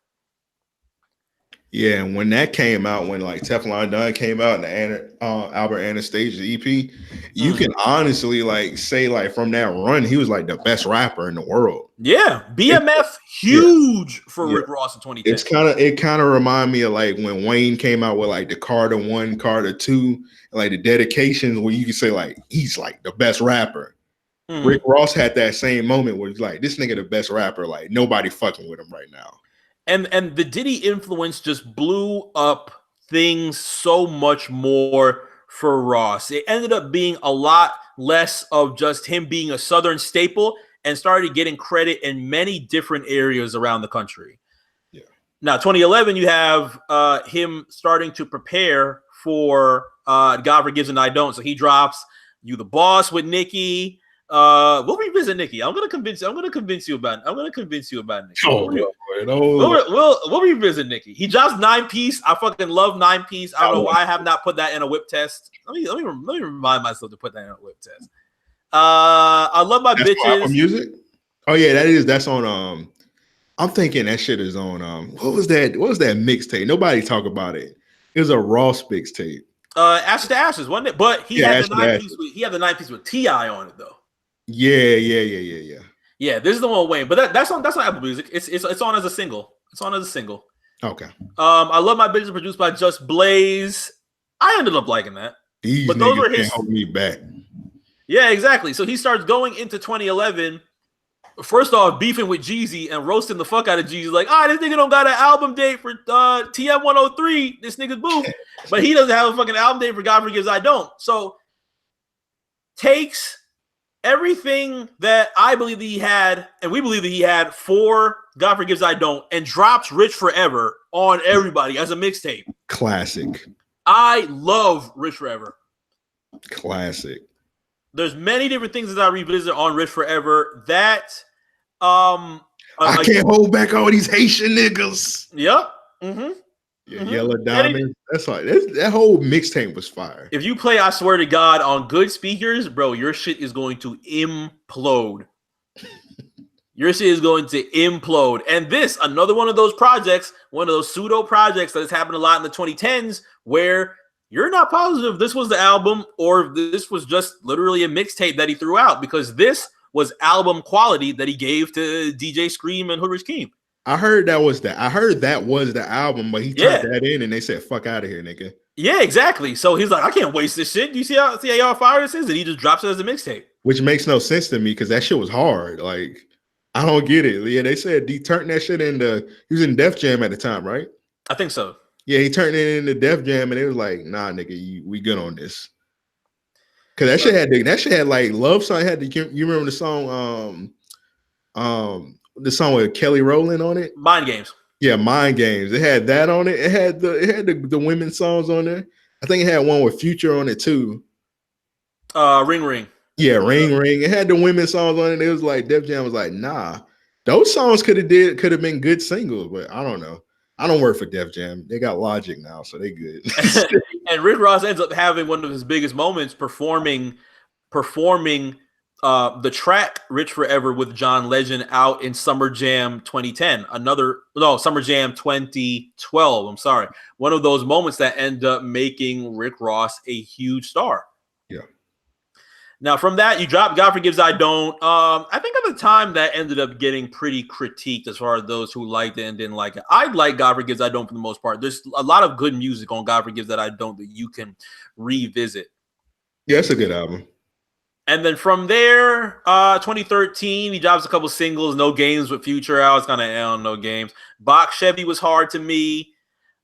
Yeah, and when that came out, when like Teflon Don came out and the Albert Anastasia EP, you can honestly like say like from that run, he was like the best rapper in the world. Yeah, BMF huge for Rick Ross in 2010. It kind of remind me of like when Wayne came out with like the Carter 1, Carter 2, like the dedications where you can say like he's like the best rapper. Rick Ross had that same moment where he's like, this nigga the best rapper, like nobody fucking with him right now. And the Diddy influence just blew up things so much more for Ross. It ended up being a lot less of just him being a Southern staple and started getting credit in many different areas around the country. Yeah. Now, 2011, you have him starting to prepare for God Forgives and I Don't. So he drops You the Boss with Nicki. We'll revisit Nicki. I'm gonna convince you about Nicki. We'll revisit Nicki. He drops 9-piece. I fucking love 9-piece. I don't know why I have not put that in a whip test. Let me remind myself to put that in a whip test. I love my bitches. Music. Oh yeah, that's on. I'm thinking that shit is on. What was that mixtape? Nobody talk about it. It was a Ross mixtape. Ashes to Ashes, wasn't it? But he had the 9-piece. He had the 9-piece with T.I. on it though. Yeah. Yeah, this is the one with Wayne, but that's on Apple Music. It's on as a single. It's on as a single. Okay. I Love My Bitches, produced by Just Blaze. I ended up liking that. But those were his. Hold me back. Yeah, exactly. So he starts going into 2011. First off, beefing with Jeezy and roasting the fuck out of Jeezy. Like, this nigga don't got an album date for TM 103. This nigga's booth. But he doesn't have a fucking album date for God Forgives I Don't. So takes everything that I believe that he had, and we believe that he had for God Forgives I Don't, and drops Rich Forever on everybody as a mixtape. Classic. I love Rich Forever. Classic. There's many different things that I revisit on Rich Forever that I can't hold back all these Haitian niggas. Yep. Mm-hmm. Yeah, Yellow Diamond. That's like that whole mixtape was fire. If you play I Swear to God on good speakers, bro, your shit is going to implode. Your shit is going to implode. And this, another one of those projects, one of those pseudo projects that has happened a lot in the 2010s where you're not positive this was the album or this was just literally a mixtape that he threw out, because this was album quality that he gave to DJ Scream and Hood Rich Keem. I heard that was the album, but he typed that in and they said, fuck out of here, nigga. Yeah, exactly. So he's like, I can't waste this shit. You see how y'all fire this is? And he just drops it as a mixtape. Which makes no sense to me because that shit was hard. Like, I don't get it. Yeah, they said he turned that shit into, he was in Def Jam at the time, right? I think so. Yeah, he turned it into Def Jam, and it was like, nah, nigga, we good on this. Cause that shit had like love song. You remember the song with Kelly Rowland on it? Mind Games. Yeah, Mind Games. It had that on it. It had the women's songs on there. I think it had one with Future on it too. Ring Ring. Yeah, Ring. It had the women's songs on it. It was like Def Jam was like, nah, those songs could have been good singles, but I don't know. I don't work for Def Jam. They got Logic now, so they good. And Rick Ross ends up having one of his biggest moments performing the track Rich Forever with John Legend out in Summer Jam 2010. Summer Jam 2012. I'm sorry. One of those moments that end up making Rick Ross a huge star. Yeah. Now, from that, you drop God Forgives I Don't. I think at the time that ended up getting pretty critiqued as far as those who liked it and didn't like it. I like God Forgives I Don't for the most part. There's a lot of good music on God Forgives That I Don't that you can revisit. Yeah, it's a good album. And then from there, 2013, he drops a couple singles. No Games with Future. I was kind of No Games. Box Chevy was hard to me.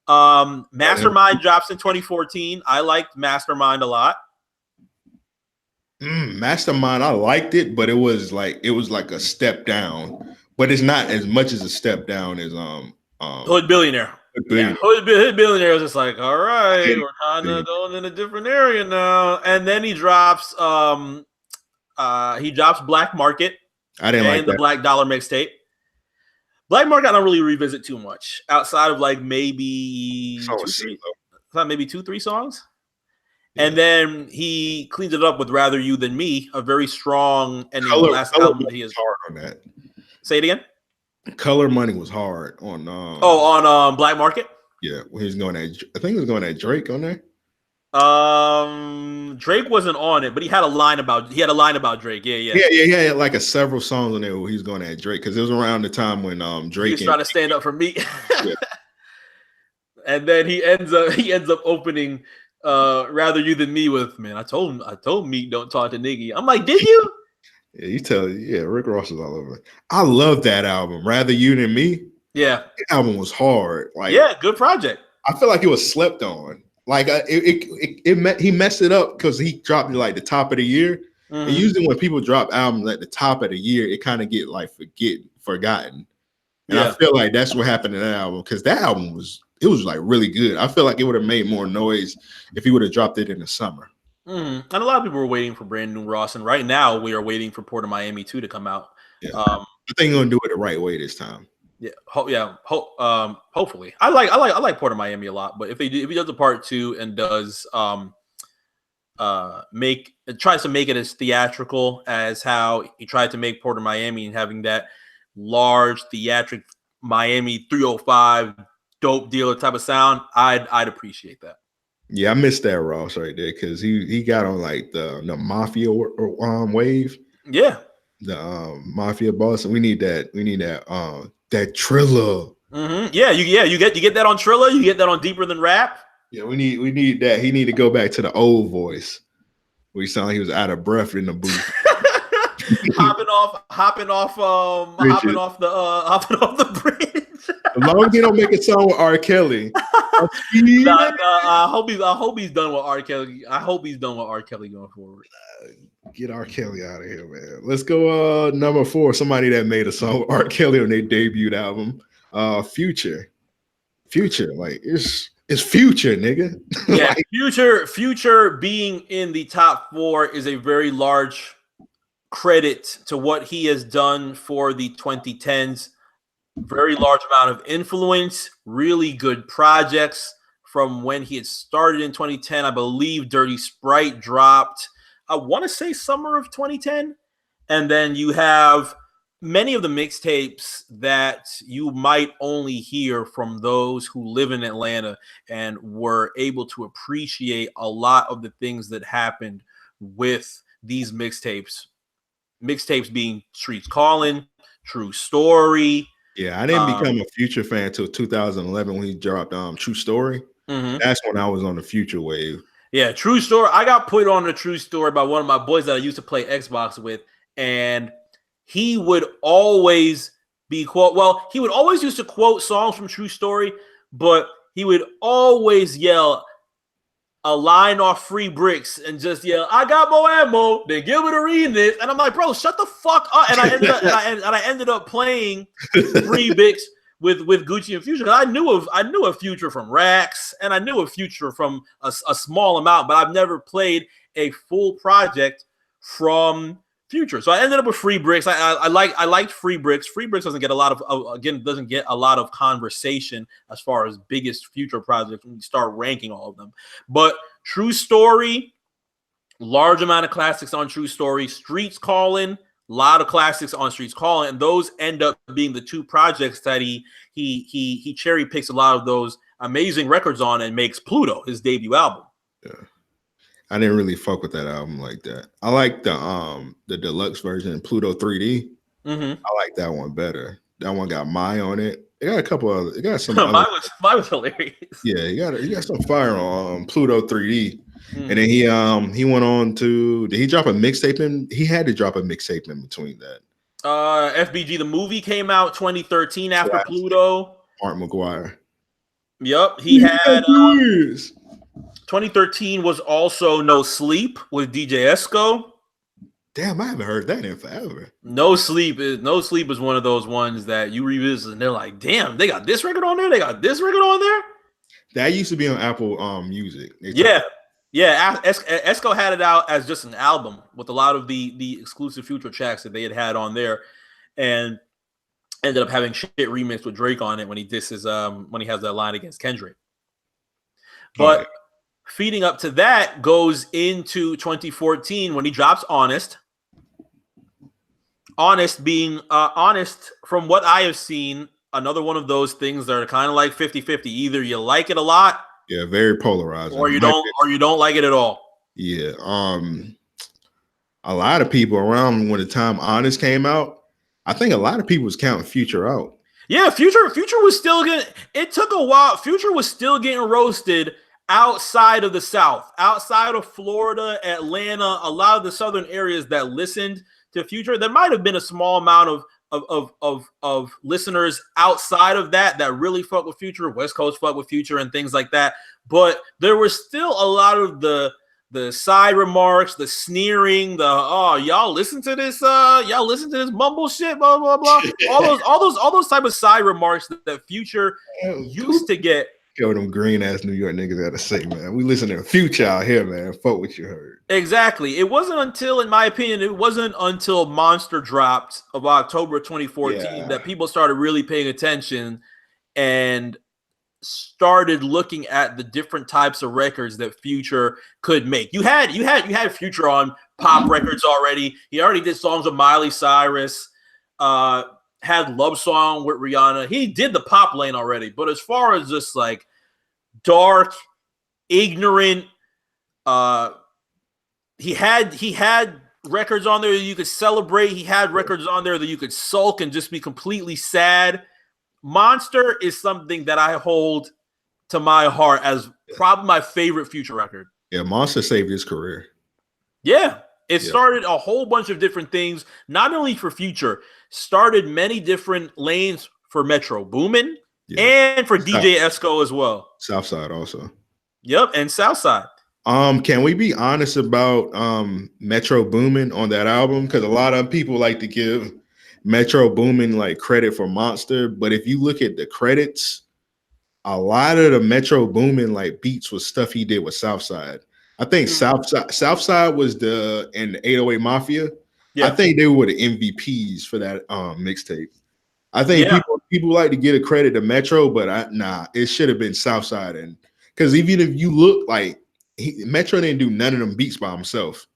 Mastermind drops in 2014. I liked Mastermind a lot. Mastermind, I liked it, but it was like a step down, but it's not as much as a step down as Hood Billionaire. Hood Billionaire was just like, all right, we're kind of going in a different area now. And then he drops Black Market. I didn't like the Black Dollar mixtape. Black Market I don't really revisit too much outside of like maybe 2-3 songs. Yeah. And then he cleans it up with Rather You Than Me, a very strong and last album that he is hard on that. Say it again. Color Money was hard on on Black Market. Yeah, when he was going at, I think he was going at Drake on there. Drake wasn't on it, but he had a line about Drake. Yeah. He had like several songs on there where he was going at Drake because it was around the time when Drake was trying to stand up for me. Yeah. And then he ends up opening Rather You Than Me with, man, I told Meek don't talk to Niggy. I'm like, did you? Yeah, Rick Ross is all over it. I love that album, Rather You Than Me. Yeah. That album was hard. Like, yeah, good project. I feel like it was slept on. Like he messed it up because he dropped it like the top of the year. Mm-hmm. And usually when people drop albums at the top of the year, it kind of get like forgotten. And I feel like that's what happened in that album because that album was like really good. I feel like it would have made more noise if he would have dropped it in the summer. Mm-hmm. And a lot of people were waiting for brand new Ross, and right now we are waiting for Port of Miami 2 to come out. Yeah. I think he's gonna do it the right way this time. Yeah, hopefully. I like Port of Miami a lot, but if he does a part 2 and does tries to make it as theatrical as how he tried to make Port of Miami and having that large theatric Miami 305 dope dealer type of sound, I'd appreciate that. Yeah, I missed that Ross right there because he got on like the mafia wave. Yeah, the mafia boss, and we need that that Triller. Mm-hmm. Yeah, you get that on Triller. You get that on Deeper Than Rap. Yeah, we need that. He need to go back to the old voice. We sound like he was out of breath in the booth. hopping off the bridge. As long as he don't make a song with R. Kelly. I hope he's done with R. Kelly. I hope he's done with R. Kelly going forward. Get R. Kelly out of here, man. Let's go number 4. Somebody that made a song with R. Kelly on their debut album. Future. Like it's Future, nigga. Yeah, like, Future being in the top 4 is a very large credit to what he has done for the 2010s. Very large amount of influence, really good projects from when he had started in 2010. I believe Dirty Sprite dropped, I want to say summer of 2010. And then you have many of the mixtapes that you might only hear from those who live in Atlanta and were able to appreciate a lot of the things that happened with these mixtapes. Mixtapes being Streets Calling, True Story. Yeah, I didn't become a Future fan until 2011 when he dropped True Story. Mm-hmm. That's when I was on the Future wave. Yeah, True Story. I got put on a True Story by one of my boys that I used to play Xbox with, and he would always be he would always used to quote songs from True Story, but he would always yell a line off Free Bricks and just yell, "I got more ammo." Then give it a remix, and I'm like, "Bro, shut the fuck up!" And I ended up playing Free Bricks with Gucci and Future. I knew a Future from Rax, and I knew a Future from a small amount, but I've never played a full project from Future. So I ended up with Free Bricks. I liked Free Bricks. Free Bricks doesn't get a lot of conversation as far as biggest Future projects when you start ranking all of them. But True Story, large amount of classics on True Story. Streets Calling, a lot of classics on Streets Calling, and those end up being the two projects that he cherry picks a lot of those amazing records on and makes Pluto his debut album. Yeah. I didn't really fuck with that album like that. I like the deluxe version, Pluto 3D. Mm-hmm. I like that one better. That one got Mai on it. It got a couple other. It got some. Mine was hilarious. Yeah, you got some fire on Pluto 3D. Mm-hmm. And then he went on to. Did he drop a mixtape in? He had to drop a mixtape in between that. FBG the movie came out 2013 after Pluto. Mark McGuire. Yep, he had. 2013 was also No Sleep with DJ Esco. Damn, I haven't heard that in forever. No Sleep is one of those ones that you revisit and they're like, damn, they got this record on there. They got this record on there. That used to be on Apple Music. Yeah. Esco had it out as just an album with a lot of the exclusive Future tracks that they had on there, and ended up having shit remixed with Drake on it when he when he has that line against Kendrick. But feeding up to that goes into 2014 when he drops Honest. Honest being Honest, from what I have seen, another one of those things that are kind of like 50-50. Either you like it a lot, very polarizing, or you don't like it at all. Yeah. A lot of people around when the time Honest came out, I think a lot of people was counting Future out. Yeah, Future was still getting. It took a while. Future was still getting roasted outside of the South, outside of Florida, Atlanta, a lot of the southern areas that listened to Future. There might have been a small amount of listeners outside of that really fuck with Future, West Coast fuck with Future and things like that. But there was still a lot of the side remarks, the sneering, y'all listen to this mumble shit, blah blah blah. all those type of side remarks that Future used to get. Yo, them green ass New York niggas gotta say, man, we listen to Future out here, man. Fuck what you heard. Exactly. It wasn't until, in my opinion, Monster dropped of October 2014 that people started really paying attention and started looking at the different types of records that Future could make. You had Future on pop records already. He already did songs with Miley Cyrus. Had Love Song with Rihanna. He did the pop lane already. But as far as just like dark, ignorant, he had records on there that you could celebrate. He had records on there that you could sulk and just be completely sad. Monster is something that I hold to my heart as probably my favorite Future record. Yeah, Monster saved his career. Yeah. It started a whole bunch of different things, not only for Future, started many different lanes for Metro Boomin and for DJ Esco as well. Southside also. Yep, and Southside. Can we be honest about Metro Boomin on that album? Because a lot of people like to give Metro Boomin like credit for Monster, but if you look at the credits, a lot of the Metro Boomin like beats was stuff he did with Southside. I think Southside was and the 808 Mafia. Yeah. I think they were the MVPs for that mixtape. I think people like to get a credit to Metro, but it should have been Southside. And because even if you look like Metro didn't do none of them beats by himself.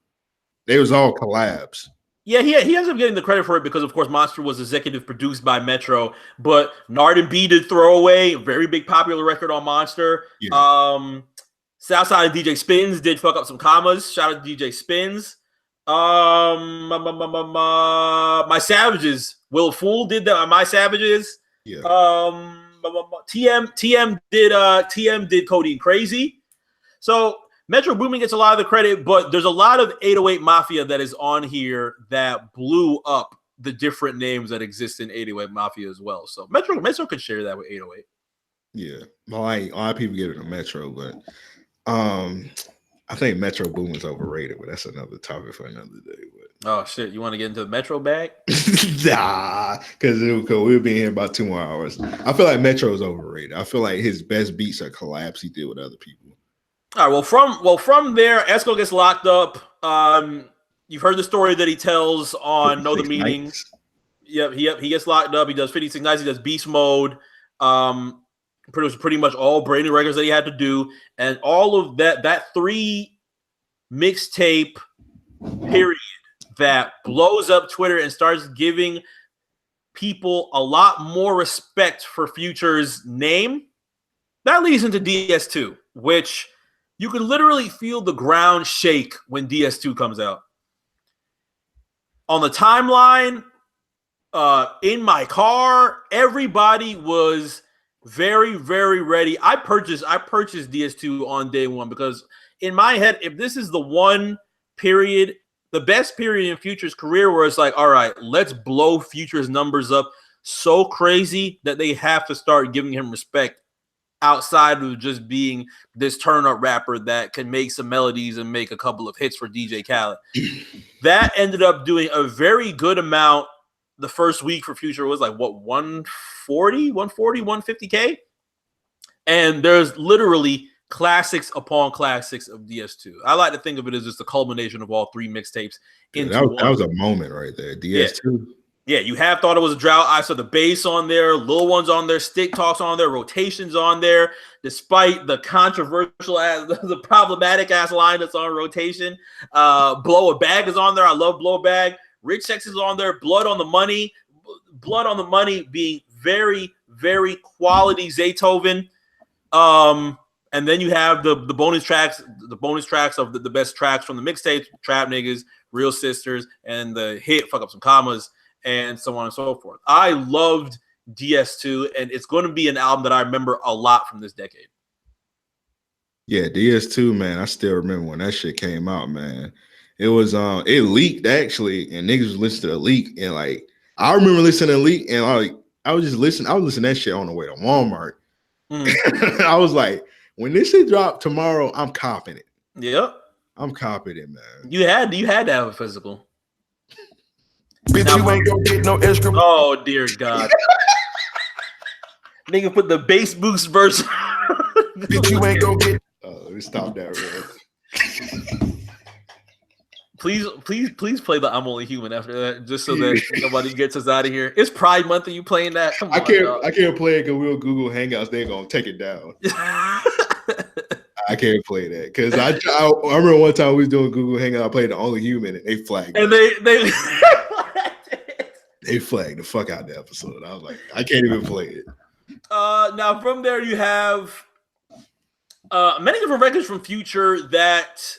They was all collabs. Yeah, he ends up getting the credit for it because, of course, Monster was executive produced by Metro, but Nard and B did Throwaway, a very big popular record on Monster. Yeah. Southside and DJ Spins did Fuck Up Some Commas. Shout out to DJ Spins. My Savages. Will Fool did that. My Savages. Yeah. TM did Cody and Crazy. So Metro Boomin gets a lot of the credit, but there's a lot of 808 Mafia that is on here that blew up the different names that exist in 808 Mafia as well. So Metro could share that with 808. Yeah, like a lot of people give it a Metro, but I think Metro Boomin is overrated. But that's another topic for another day. But Oh shit, you want to get into the Metro bag? nah, because we'll be here about 2 more hours. I feel like Metro is overrated. I feel like his best beats are collabs he did with other people. All right. From there, Esco gets locked up. You've heard the story that he tells on Know the Meaning. Nights. Yep. He gets locked up. He does 56 Nights. He does Beast Mode. Pretty much all brand new records that he had to do, and all of that 3 mixtape period that blows up Twitter and starts giving people a lot more respect for Future's name. That leads into DS2, which you can literally feel the ground shake when DS2 comes out. On the timeline, in my car, everybody was very, very ready. I purchased DS2 on day one because in my head, if this is the one period, the best period in Future's career where it's like, all right, let's blow Future's numbers up so crazy that they have to start giving him respect outside of just being this turn-up rapper that can make some melodies and make a couple of hits for DJ Khaled. That ended up doing a very good amount. The first week for Future was like, what, 150K? And there's literally classics upon classics of DS2. I like to think of it as just the culmination of all 3 mixtapes. That was a moment right there. DS2. Yeah, you have thought it was a drought. I saw the bass on there, Lil One's on there, Stick Talks on there, Rotations on there, despite the controversial ass, the problematic ass line that's on Rotation. Blow a Bag is on there. I love Blow a Bag. Rich Sex is on there. Blood on the Money being very, very quality Zaytoven. And then you have the bonus tracks of the best tracks from the mixtapes, Trap Niggas, Real Sisters, and the hit Fuck Up Some Commas, and so on and so forth. I loved DS2, and it's going to be an album that I remember a lot from this decade. Yeah, DS2, man. I still remember when that shit came out, man. It was it leaked actually, and niggas was listening to the leak, and like I remember listening to the leak, and I was listening to that shit on the way to Walmart. I was like, when this shit drop tomorrow, I'm copping it. Yep. I'm copping it, man. You had to have a physical. Bitch, you ain't gonna get no extra. Oh dear God. Nigga put the bass boost verse. Bitch, you ain't gonna get. Let me stop that, bro. Please play the I'm Only Human after that, just so that nobody gets us out of here. It's Pride Month and you playing that? Come on, I can't play it because we'll Google Hangouts. They're gonna take it down. I can't play that because I remember one time we was doing Google Hangout. I played the Only Human and they flagged. And they flagged the fuck out the episode. I was like, I can't even play it. Now from there you have many different records from Future that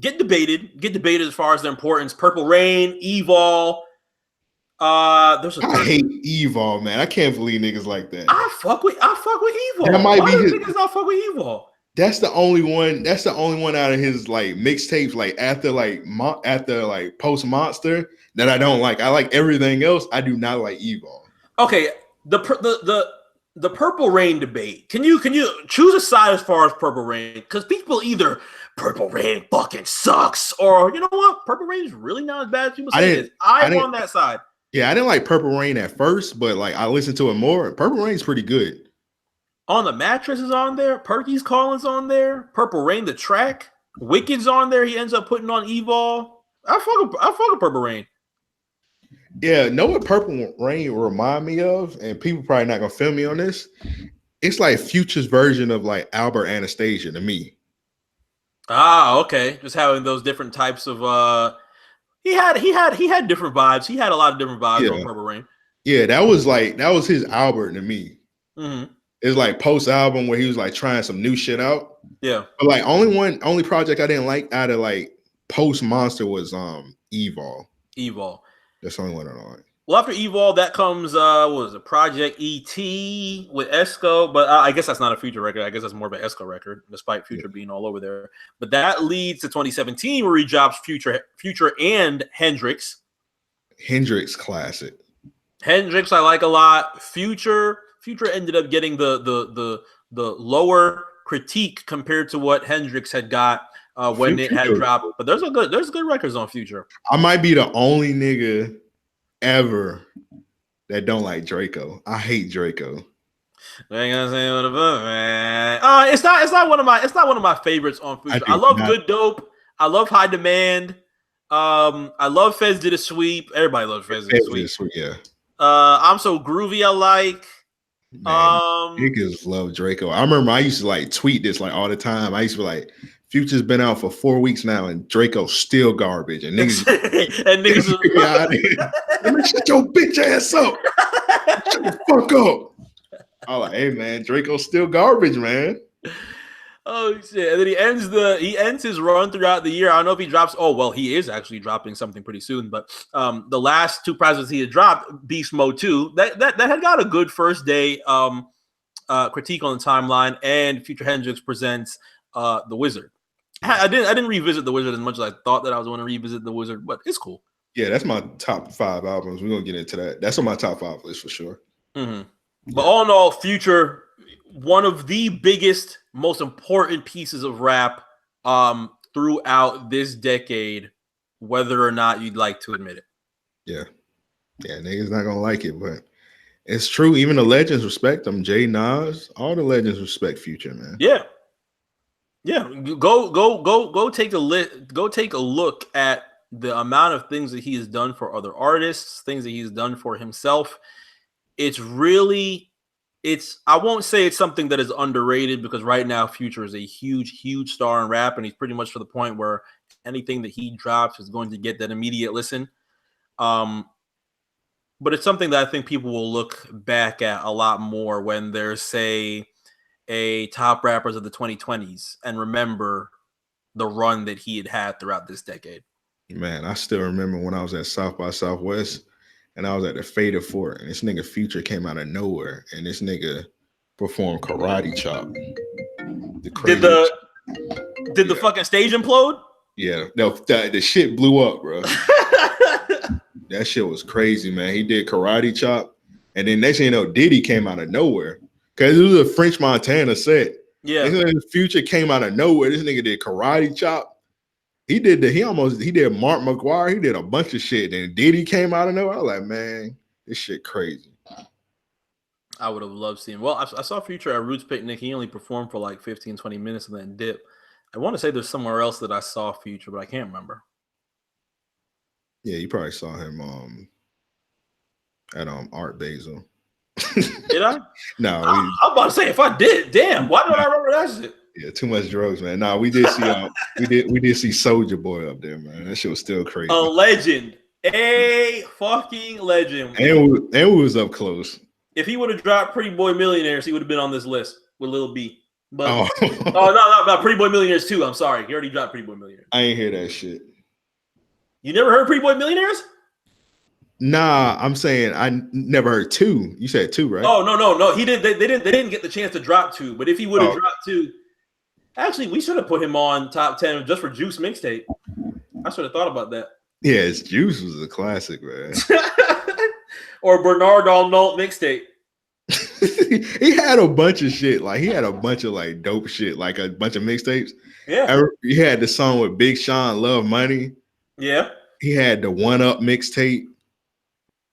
get debated as far as their importance. Purple Rain, Evol. I hate Evol, man. I can't believe niggas like that. I fuck with Evol. That might Why be his. Niggas not fuck with Evol. That's the only one. That's the only one out of his like mixtapes, like after Post Monster that I don't like. I like everything else. I do not like Evol. Okay, the Purple Rain debate. Can you choose a side as far as Purple Rain? Because people either Purple Rain fucking sucks, or you know what, Purple Rain is really not as bad as people say it is. I'm on that side. Yeah, I didn't like Purple Rain at first, but like I listened to it more. Purple Rain's pretty good. On the Mattress is on there. Perky's Calling's on there. Purple Rain the track. Wicked's on there. He ends up putting on Evol. I fuck with Purple Rain. Yeah, know what Purple Rain remind me of, and people probably not gonna feel me on this. It's like Future's version of like Albert Anastasia to me. Ah, okay. Just having those different types of he had different vibes. He had a lot of different vibes on Purple Rain. Yeah, that was his Albert to me. Mm-hmm. It's like post album where he was like trying some new shit out. Yeah. But like only project I didn't like out of like post Monster was Evol. That's the only one I don't like. Well, after Evol, that comes what was it, Project ET with Esco, but I guess that's not a Future record. I guess that's more of an Esco record, despite Future being all over there. But that leads to 2017 where he drops Future and Hendrix. Hendrix classic. Hendrix I like a lot. Future Future ended up getting the lower critique compared to what Hendrix had got when Future it had dropped. But there's good records on Future. I might be the only nigga ever that don't like Draco. I hate Draco. It's not one of my favorites on Future. I love Good Dope. I love High Demand. I love Fez Did a Sweep. Everybody loves Fez Did a Sweep. Yeah. I'm So Groovy. I like. Man, niggas love Draco. I remember I used to like tweet this like all the time. I used to be like, Future's been out for 4 weeks now, and Draco's still garbage. And niggas, shut your bitch ass up. Shut the fuck up. I'm like, hey man, Draco's still garbage, man. Oh shit! And then he ends his run throughout the year. I don't know if he drops. Oh well, he is actually dropping something pretty soon. But the last 2 projects he had dropped, Beast Mode 2, that had got a good first day critique on the timeline, and Future Hendrix presents The Wizard. I didn't revisit The Wizard as much as I thought that I was going to revisit The Wizard, but it's cool. Yeah, that's my top 5 albums. We're gonna get into that. That's on my top 5 list for sure. Mm-hmm. But all in all, Future, one of the biggest, most important pieces of rap throughout this decade, whether or not you'd like to admit it. Yeah, niggas not gonna like it, but it's true. Even the legends respect them. Jay, Nas, all the legends respect Future, man. Yeah. Go take a look at the amount of things that he has done for other artists, things that he's done for himself. I won't say it's something that is underrated, because right now Future is a huge star in rap, and he's pretty much to the point where anything that he drops is going to get that immediate listen. But it's something that I think people will look back at a lot more when there's, say, a top rappers of the 2020s and remember the run that he had throughout this decade. Man, I still remember when I was at South by Southwest and I was at the Fader Fort, and this nigga Future came out of nowhere, and this nigga performed Karate Chop. Did the fucking stage implode? Yeah, no, the shit blew up, bro. That shit was crazy, man. He did Karate Chop, and then next thing you know, Diddy came out of nowhere, because it was a French Montana set. Yeah, Future came out of nowhere. This nigga did Karate Chop. He did Mark McGuire. He did a bunch of shit. Then Diddy came out of nowhere. I was like, man, this shit crazy. I would have loved seeing. Well, I saw Future at Roots Picnic. He only performed for like 15, 20 minutes and then dip. I want to say there's somewhere else that I saw Future, but I can't remember. Yeah, you probably saw him at Art Basel. Did I? No. I'm about to say, if I did, damn, why don't I remember that shit? Yeah, too much drugs, man. No, we did see we did see Soulja Boy up there, man. That shit was still crazy. A legend. A fucking legend. And we was up close. If he would have dropped Pretty Boy Millionaires, he would have been on this list with Lil B. But no, Pretty Boy Millionaires 2. I'm sorry. He already dropped Pretty Boy Millionaires. I ain't hear that shit. You never heard Pretty Boy Millionaires? Nah, I'm saying I never heard 2. You said 2, right? Oh, no. He didn't. They didn't get the chance to drop 2. But if he would have dropped 2, actually, we should have put him on top 10 just for Juice mixtape. I should have thought about that. Yeah, his Juice was a classic, man. Or Bernard Arnault mixtape. He had a bunch of shit. Like, he had a bunch of like dope shit, like a bunch of mixtapes. Yeah. He had the song with Big Sean, Love Money. Yeah. He had the One Up mixtape.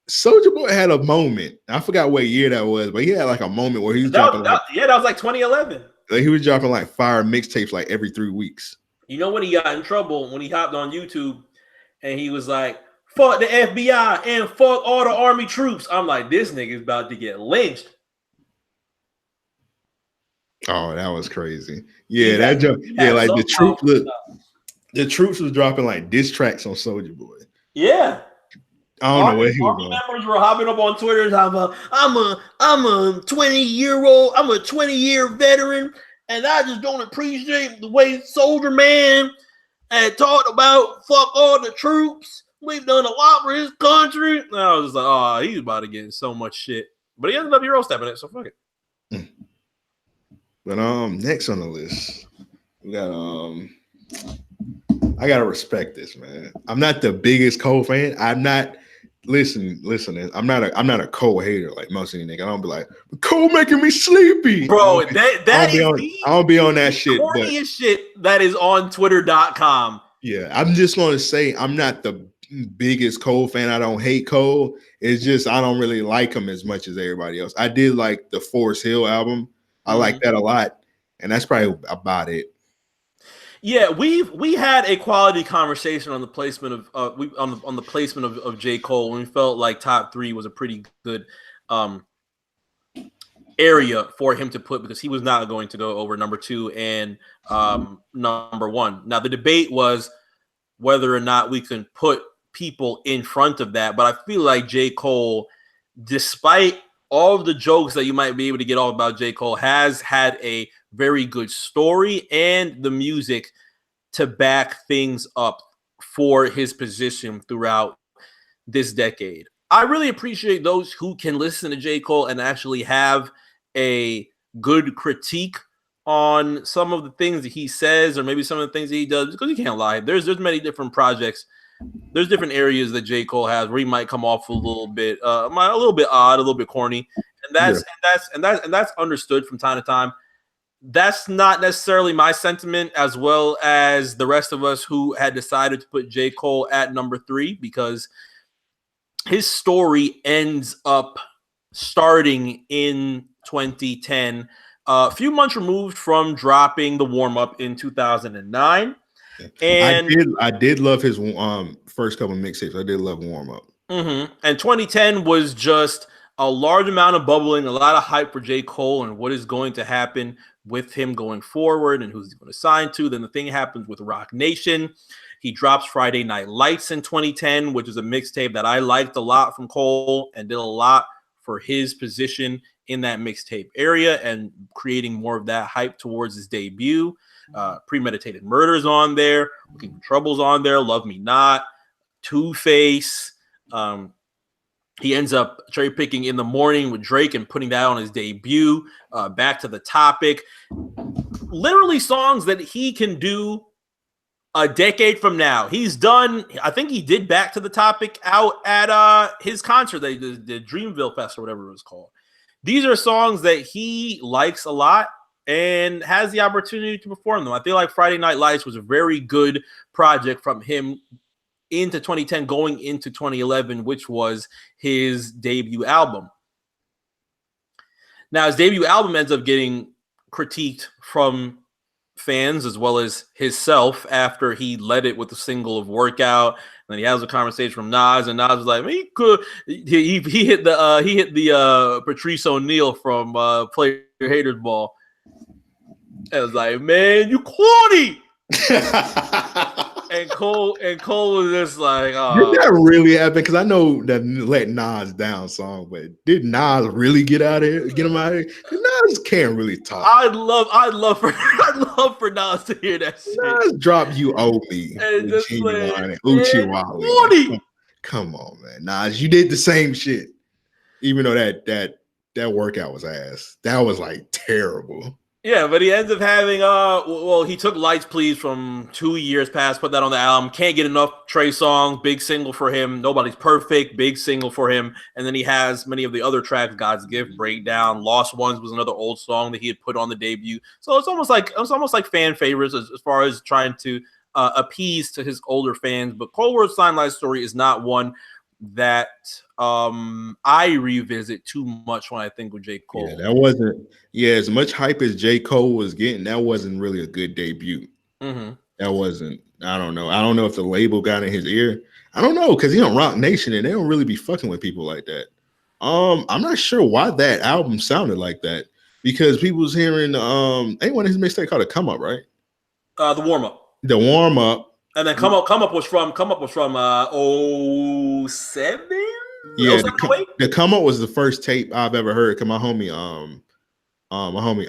Soulja Boy had a moment. I forgot what year that was, but he had like a moment where he was dropping. That was like 2011. Like, he was dropping like fire mixtapes like every 3 weeks. You know when he got in trouble, when he hopped on YouTube and he was like, fuck the FBI and fuck all the army troops. I'm like, this nigga's about to get lynched. Oh, that was crazy. Yeah, like the troops was dropping like diss tracks on Soulja Boy. Yeah. I don't know where he was going. Members were hopping up on Twitter and I'm a 20-year-old, I'm a 20-year veteran, and I just don't appreciate the way Soldier Man had talked about fuck all the troops. We've done a lot for his country. And I was just like, oh, he's about to get in so much shit. But he ended up hero stepping it, so fuck it. But next on the list, we got I gotta respect this, man. I'm not the biggest Cole fan. I'm not listen. I'm not a Cole hater like most of these niggas. I don't be like Cole making me sleepy, bro. I don't be on that shit. Corniest shit that is on Twitter.com. Yeah, I'm just gonna say I'm not the biggest Cole fan. I don't hate Cole. It's just I don't really like him as much as everybody else. I did like the Forest Hill album. I like that a lot, and that's probably about it. Yeah, we had a quality conversation on the placement of on the placement of J. Cole, and we felt like top 3 was a pretty good area for him to put, because he was not going to go over number 2 and number 1. Now the debate was whether or not we can put people in front of that, but I feel like J. Cole, despite all of the jokes that you might be able to get off about J. Cole, has had a very good story and the music to back things up for his position throughout this decade. I really appreciate those who can listen to J. Cole and actually have a good critique on some of the things that he says, or maybe some of the things that he does, because you can't lie. There's many different projects. There's different areas that J. Cole has where he might come off a little bit odd, a little bit corny, and that's understood from time to time. That's not necessarily my sentiment, as well as the rest of us who had decided to put J. Cole at number 3, because his story ends up starting in 2010, a few months removed from dropping the warm-up in 2009. And I did love his first couple of mixtapes. I did love warm-up. And 2010 was just a large amount of bubbling, a lot of hype for J. Cole and what is going to happen with him going forward and who's he going to sign to. Then the thing happens with Rock Nation. He drops Friday Night Lights in 2010, which is a mixtape that I liked a lot from Cole and did a lot for his position in that mixtape area and creating more of that hype towards his debut. Premeditated Murder's on there, Looking for Trouble's on there, Love Me Not, Two-Face. He ends up cherry picking In the Morning with Drake and putting that on his debut. Back to the Topic. Literally songs that he can do a decade from now. He's done, I think he did Back to the Topic out at his concert, the Dreamville Fest or whatever it was called. These are songs that he likes a lot and has the opportunity to perform them. I feel like Friday Night Lights was a very good project from him into 2010, going into 2011, which was his debut album. Now, his debut album ends up getting critiqued from fans as well as himself after he led it with the single of Workout. And then he has a conversation from Nas, and Nas was like, he could. He hit the Patrice O'Neal from Play Your Haters Ball. I was like, man, you corny. and Cole was just like, oh. Did that really happen? Because I know that Let Nas Down song, but did Nas really get him out of here? Nas can't really talk. I'd love for Nas to hear that shit. Nas drop You Owe Me. And just like, Uchiwali. Come on, man. Nas, you did the same shit. Even though that workout was ass. That was like terrible. Yeah, but he ends up having he took Lights Please from 2 years past, put that on the album. Can't Get Enough, Trey Songz, big single for him. Nobody's Perfect, big single for him. And then he has many of the other tracks, God's Gift, Breakdown, Lost Ones was another old song that he had put on the debut. So it's almost like fan favorites as far as trying to appease to his older fans. But Cold War Sign Life Story is not one that I revisit too much when I think of J. Cole. Yeah, that wasn't. Yeah, as much hype as J. Cole was getting, that wasn't really a good debut. That wasn't. I don't know. I don't know if the label got in his ear. I don't know, because he on Rock Nation and they don't really be fucking with people like that. I'm not sure why that album sounded like that, because people was hearing ain't one of his mixtape called a Come Up, right? The Warm Up. The Warm Up. And then Come Up was from 07? Yeah, the Come Up was the first tape I've ever heard. Cause my homie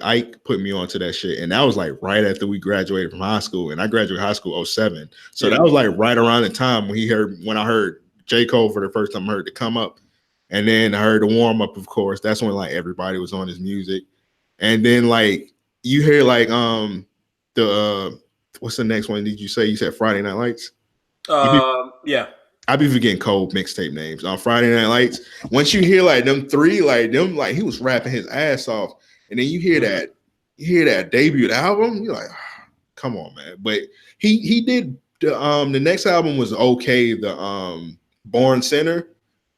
Ike put me onto that shit, and that was like right after we graduated from high school, and I graduated high school 07. So that was like right around the time when I heard J. Cole for the first time. I heard the Come Up, and then I heard the Warm Up. Of course, that's when like everybody was on his music, and then like you hear like the what's the next one? Did you say? You said Friday Night Lights. Yeah. I be forgetting Cole mixtape names on Friday Night Lights. Once you hear like them three, like he was rapping his ass off, and then you hear that debut album, you're like, oh, come on, man. But he did the next album was okay. The Born Center,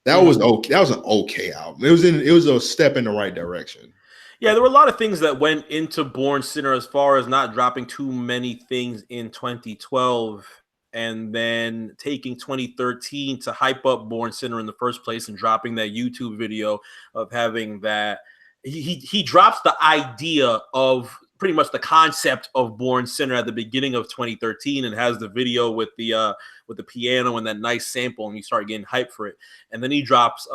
that was okay. That was an okay album. It was a step in the right direction. Yeah, there were a lot of things that went into Born Sinner as far as not dropping too many things in 2012 and then taking 2013 to hype up Born Sinner in the first place and dropping that YouTube video of having that. He drops the idea of pretty much the concept of Born Sinner at the beginning of 2013 and has the video with the piano and that nice sample, and you start getting hyped for it. And then he drops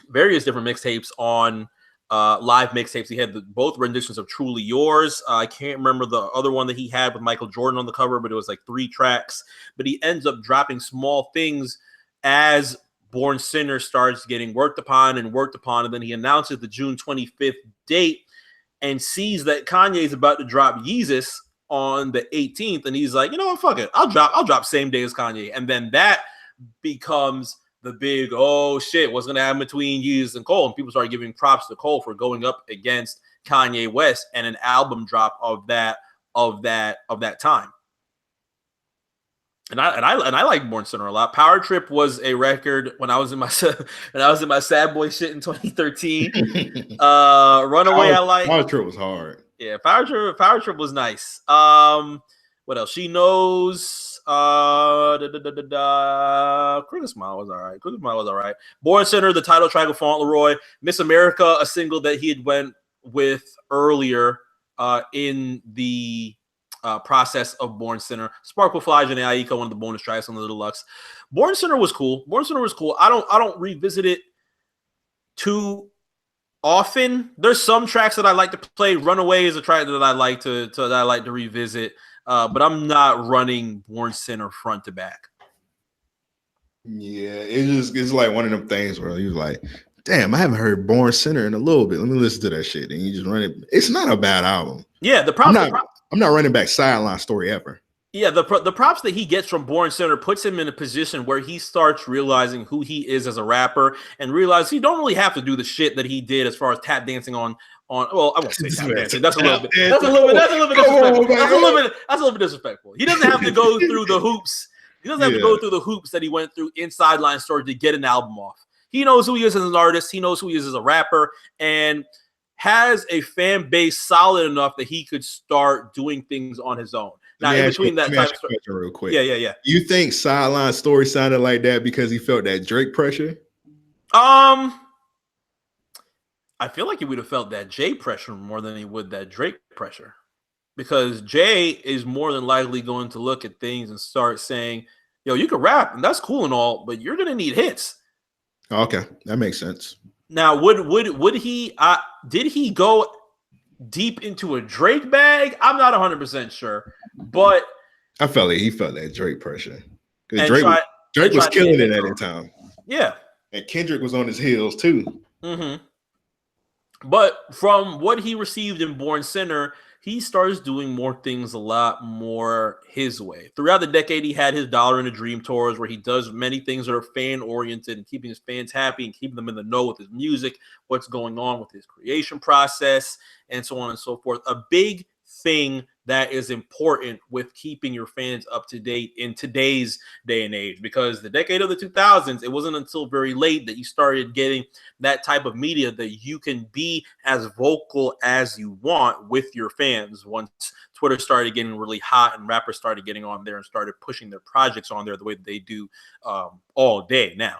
various different mixtapes on live mixtapes. He had both renditions of Truly Yours. I can't remember the other one that he had with Michael Jordan on the cover, but it was like 3 tracks. But he ends up dropping small things as Born Sinner starts getting worked upon, and then he announces the June 25th date and sees that Kanye is about to drop Yeezus on the 18th, and he's like, you know what, fuck it, I'll drop same day as Kanye. And then that becomes the big, oh shit, what's gonna happen between Yeezus and Cole? And people start giving props to Cole for going up against Kanye West and an album drop of that time. And I like Born Sinner a lot. Power Trip was a record when I was in my sad boy shit in 2013. Runaway I like. Power Trip was hard. Yeah, Power Trip was nice. What else? She Knows. Crooked Smile was all right. Born Sinner, the title track of Fauntleroy. Miss America, a single that he had went with earlier in the process of Born Sinner. Sparkle Flies and Aika, one of the bonus tracks on the deluxe. Born Sinner was cool. I don't revisit it too often. There's some tracks that I like to play. Runaway is a track that I like to revisit. But I'm not running Born Sinner front to back. Yeah, it's like one of them things where you're like, damn, I haven't heard Born Sinner in a little bit. Let me listen to that shit. And you just run it. It's not a bad album. Yeah, I'm not running back Sideline Story ever. Yeah, the props that he gets from Born Sinner puts him in a position where he starts realizing who he is as a rapper and realize he don't really have to do the shit that he did as far as tap dancing on. Well, I won't say tap dancing. That's a little bit disrespectful. He doesn't have to go through the hoops. He doesn't have to go through the hoops that he went through in Sideline Story to get an album off. He knows who he is as an artist. He knows who he is as a rapper, and has a fan base solid enough that he could start doing things on his own. Now, in between that type of question real quick. Yeah. You think Sideline Story sounded like that because he felt that Drake pressure? I feel like he would have felt that Jay pressure more than he would that Drake pressure, because Jay is more than likely going to look at things and start saying, yo, you can rap and that's cool and all, but you're going to need hits. Okay, that makes sense. Now, would he did he go deep into a Drake bag? I'm not 100% sure, but I felt like he felt that Drake pressure because Drake was killing it at the time. Yeah, and Kendrick was on his heels too. Mm-hmm. But from what he received in Born Sinner, he starts doing more things a lot more his way. Throughout the decade, he had his Dollar and a Dream tours where he does many things that are fan-oriented and keeping his fans happy and keeping them in the know with his music, what's going on with his creation process, and so on and so forth. A big thing that is important with keeping your fans up to date in today's day and age, because the decade of the 2000s, it wasn't until very late that you started getting that type of media that you can be as vocal as you want with your fans. Once Twitter started getting really hot and rappers started getting on there and started pushing their projects on there the way that they do all day now.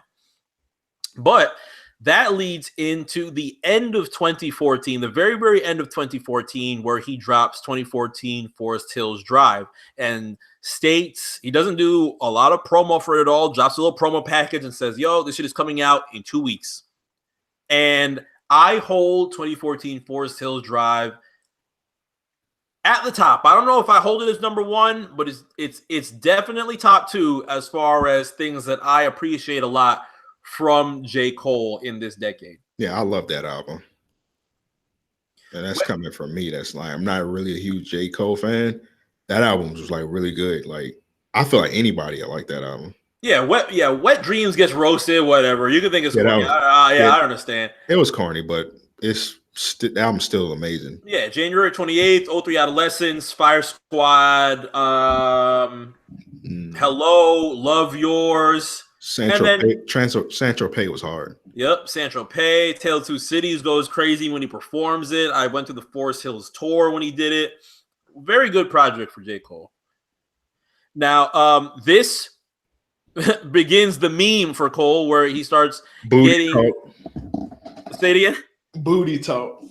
But that leads into the end of 2014, the very, very end of 2014, where he drops 2014 Forest Hills Drive and states he doesn't do a lot of promo for it at all, drops a little promo package and says, yo, this shit is coming out in 2 weeks. And I hold 2014 Forest Hills Drive at the top. I don't know if I hold it as number one, but it's definitely top two as far as things that I appreciate a lot from J. Cole in this decade. Yeah, I love that album. And that's coming from me. That's like, I'm not really a huge J. Cole fan. That album was like really good. Like, I feel like anybody will like that album. Wet Dreams gets roasted, whatever. You can think it's corny. I understand. It was corny, but the album's still amazing. Yeah, January 28th, 03 Adolescence, Fire Squad, Hello, Love Yours. Saint-Tropez was hard. Yep, Saint-Tropez, Tale of Two Cities goes crazy when he performs it. I went to the Forest Hills tour when he did it. Very good project for J. Cole. Now, this begins the meme for Cole where he starts Booty talk. Say it again. Booty talk.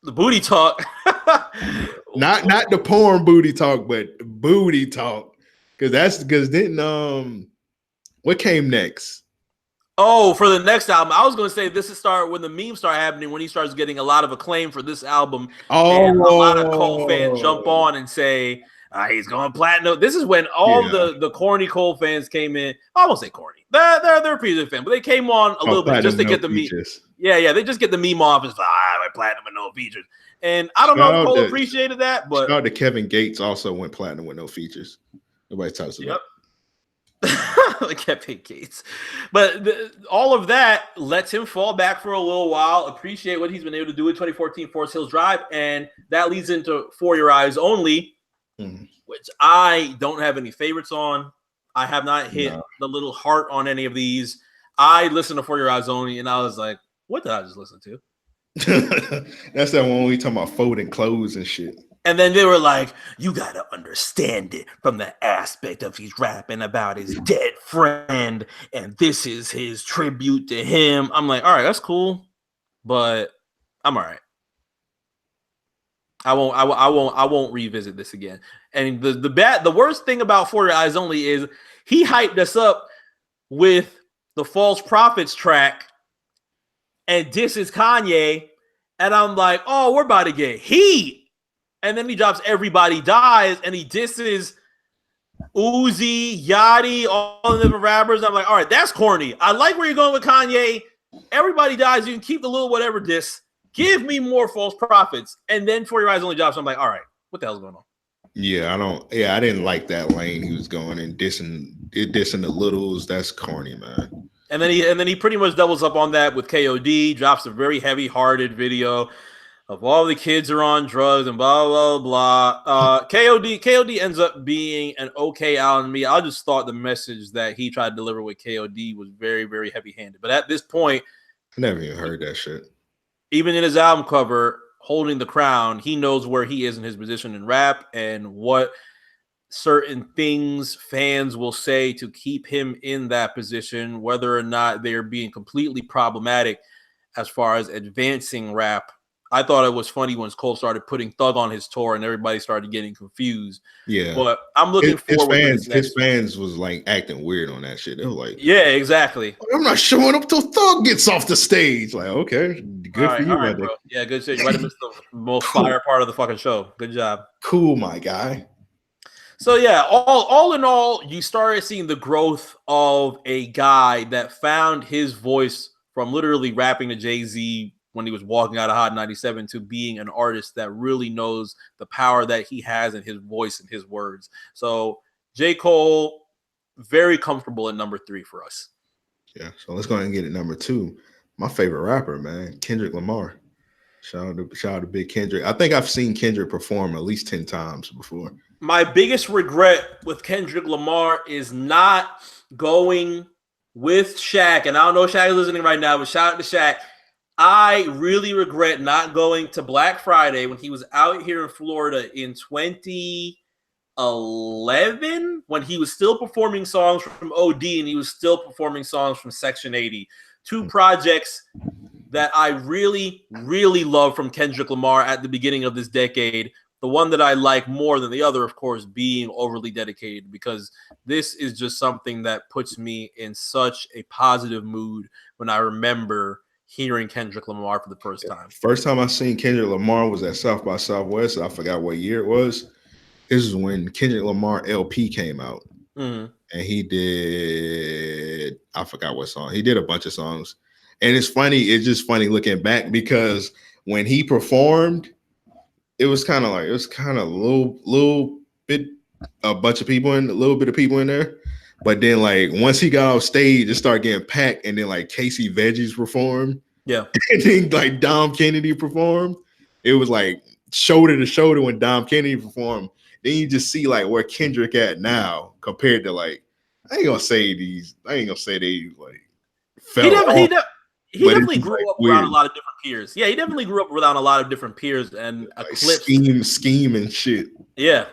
The booty talk. not the porn booty talk, but booty talk. Because didn't what came next? Oh, for the next album, I was going to say this is when the memes start happening, when he starts getting a lot of acclaim for this album. Oh, and a lot of Cole fans jump on and say he's going platinum. This is when all the corny Cole fans came in. I won't say corny. They're a pretty good fan, but they came on a little bit just to get the meme. Yeah, they just get the meme off. It's like platinum with no features. And I don't know if Cole appreciated that, but shout out to Kevin Gates also went platinum with no features. Nobody talks about. Yep. Kevin Gates, but all of that lets him fall back for a little while, appreciate what he's been able to do in 2014 Forest Hills Drive, and that leads into For Your Eyes Only, which I don't have any favorites on. I have not hit the little heart on any of these. I listened to For Your Eyes Only, and I was like, what did I just listen to? That's that one we talking about folding clothes and shit. And then they were like, you got to understand it from the aspect of he's rapping about his dead friend, and this is his tribute to him. I'm like, all right, that's cool, but I'm all right. I won't revisit this again. And the worst thing about For Your Eyes Only is he hyped us up with the False Prophets track, and this is Kanye, and I'm like, oh, we're about to get heat. And then he drops Everybody Dies, and he disses Uzi, Yachty, all the different rappers. I'm like, all right, that's corny. I like where you're going with Kanye. Everybody Dies. You can keep the little whatever diss. Give me more False Prophets. And then For Your Eyes Only drops. I'm like, all right, what the hell's going on? Yeah, I didn't like that lane he was going and dissing the littles. That's corny, man. And then he pretty much doubles up on that with KOD, drops a very heavy-hearted video of all the kids are on drugs and blah, blah, blah. KOD ends up being an okay album to me. I just thought the message that he tried to deliver with KOD was very, very heavy-handed. But at this point, I never even heard that shit. Even in his album cover, Holding the Crown, he knows where he is in his position in rap and what certain things fans will say to keep him in that position, whether or not they're being completely problematic as far as advancing rap. I thought it was funny when Cole started putting Thug on his tour and everybody started getting confused. Yeah. But I'm looking forward to his fans was like acting weird on that shit. They were like, yeah, exactly. I'm not showing up till Thug gets off the stage. Like, okay, good for you, right, bro. Yeah, good shit. You might have missed the most fire part of the fucking show. Good job. Cool, my guy. So yeah, all in all, you started seeing the growth of a guy that found his voice from literally rapping to Jay-Z when he was walking out of Hot 97 to being an artist that really knows the power that he has in his voice and his words. So J. Cole, very comfortable at number 3 for us. Yeah, so let's go ahead and get it number 2. My favorite rapper, man, Kendrick Lamar. Shout out to Big Kendrick. I think I've seen Kendrick perform at least 10 times before. My biggest regret with Kendrick Lamar is not going with Shaq. And I don't know if Shaq is listening right now, but shout out to Shaq. I really regret not going to Black Friday when he was out here in Florida in 2011, when he was still performing songs from OD and he was still performing songs from Section 80. 2 projects that I really, really love from Kendrick Lamar at the beginning of this decade. The one that I like more than the other, of course, being Overly Dedicated, because this is just something that puts me in such a positive mood when I remember hearing Kendrick Lamar for the first time. First time I seen Kendrick Lamar was at South by Southwest. I forgot what year it was. This is when Kendrick Lamar LP came out. And he did, I forgot what song. He did a bunch of songs. And it's just funny looking back, because when he performed, it was kind of a little bit, a bunch of people in, a little bit of people in there. But then like once he got off stage, it started getting packed, and then like Casey Veggies performed. Yeah. And then like Dom Kennedy performed. It was like shoulder to shoulder when Dom Kennedy performed. Then you just see like where Kendrick at now compared to like I ain't gonna say they like he definitely grew up around a lot of different peers. Yeah, he definitely grew up around a lot of different peers and like eclipsed scheme and shit. Yeah,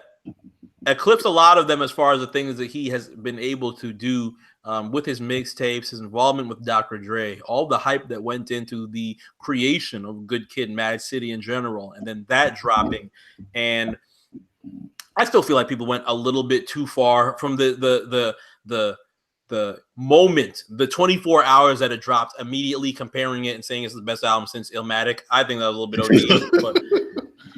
eclipsed a lot of them as far as the things that he has been able to do with his mixtapes, his involvement with Dr. Dre, all the hype that went into the creation of Good Kid, Mad City in general, and then that dropping. And I still feel like people went a little bit too far from the moment, the 24 hours that it dropped, immediately comparing it and saying it's the best album since Illmatic. I think that was a little bit OD, but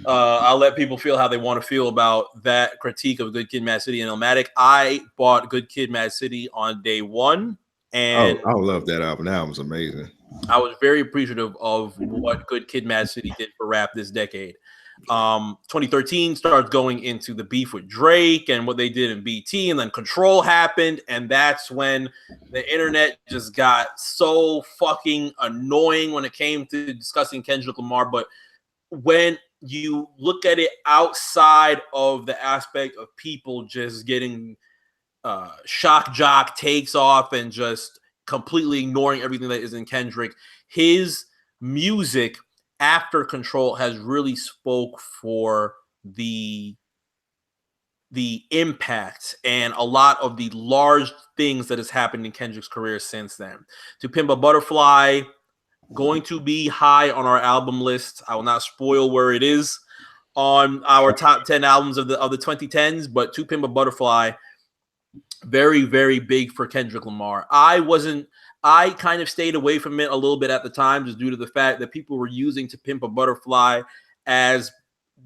I'll let people feel how they want to feel about that critique of Good Kid, Mad City and Illmatic. I bought Good Kid, Mad City on day one, and I love that album. That album's amazing. I was very appreciative of what Good Kid, Mad City did for rap this decade. 2013 starts going into the beef with Drake and what they did in BT, and then Control happened, and that's when the internet just got so fucking annoying when it came to discussing Kendrick Lamar. But when you look at it outside of the aspect of people just getting shock jock takes off and just completely ignoring everything that is in Kendrick, his music after Control has really spoke for the impact and a lot of the large things that has happened in Kendrick's career since then. To Pimp a Butterfly, going to be high on our album list. I will not spoil where it is on our top 10 albums of the 2010s, but To Pimp a Butterfly, very, very big for Kendrick Lamar. I kind of stayed away from it a little bit at the time just due to the fact that people were using To Pimp a Butterfly as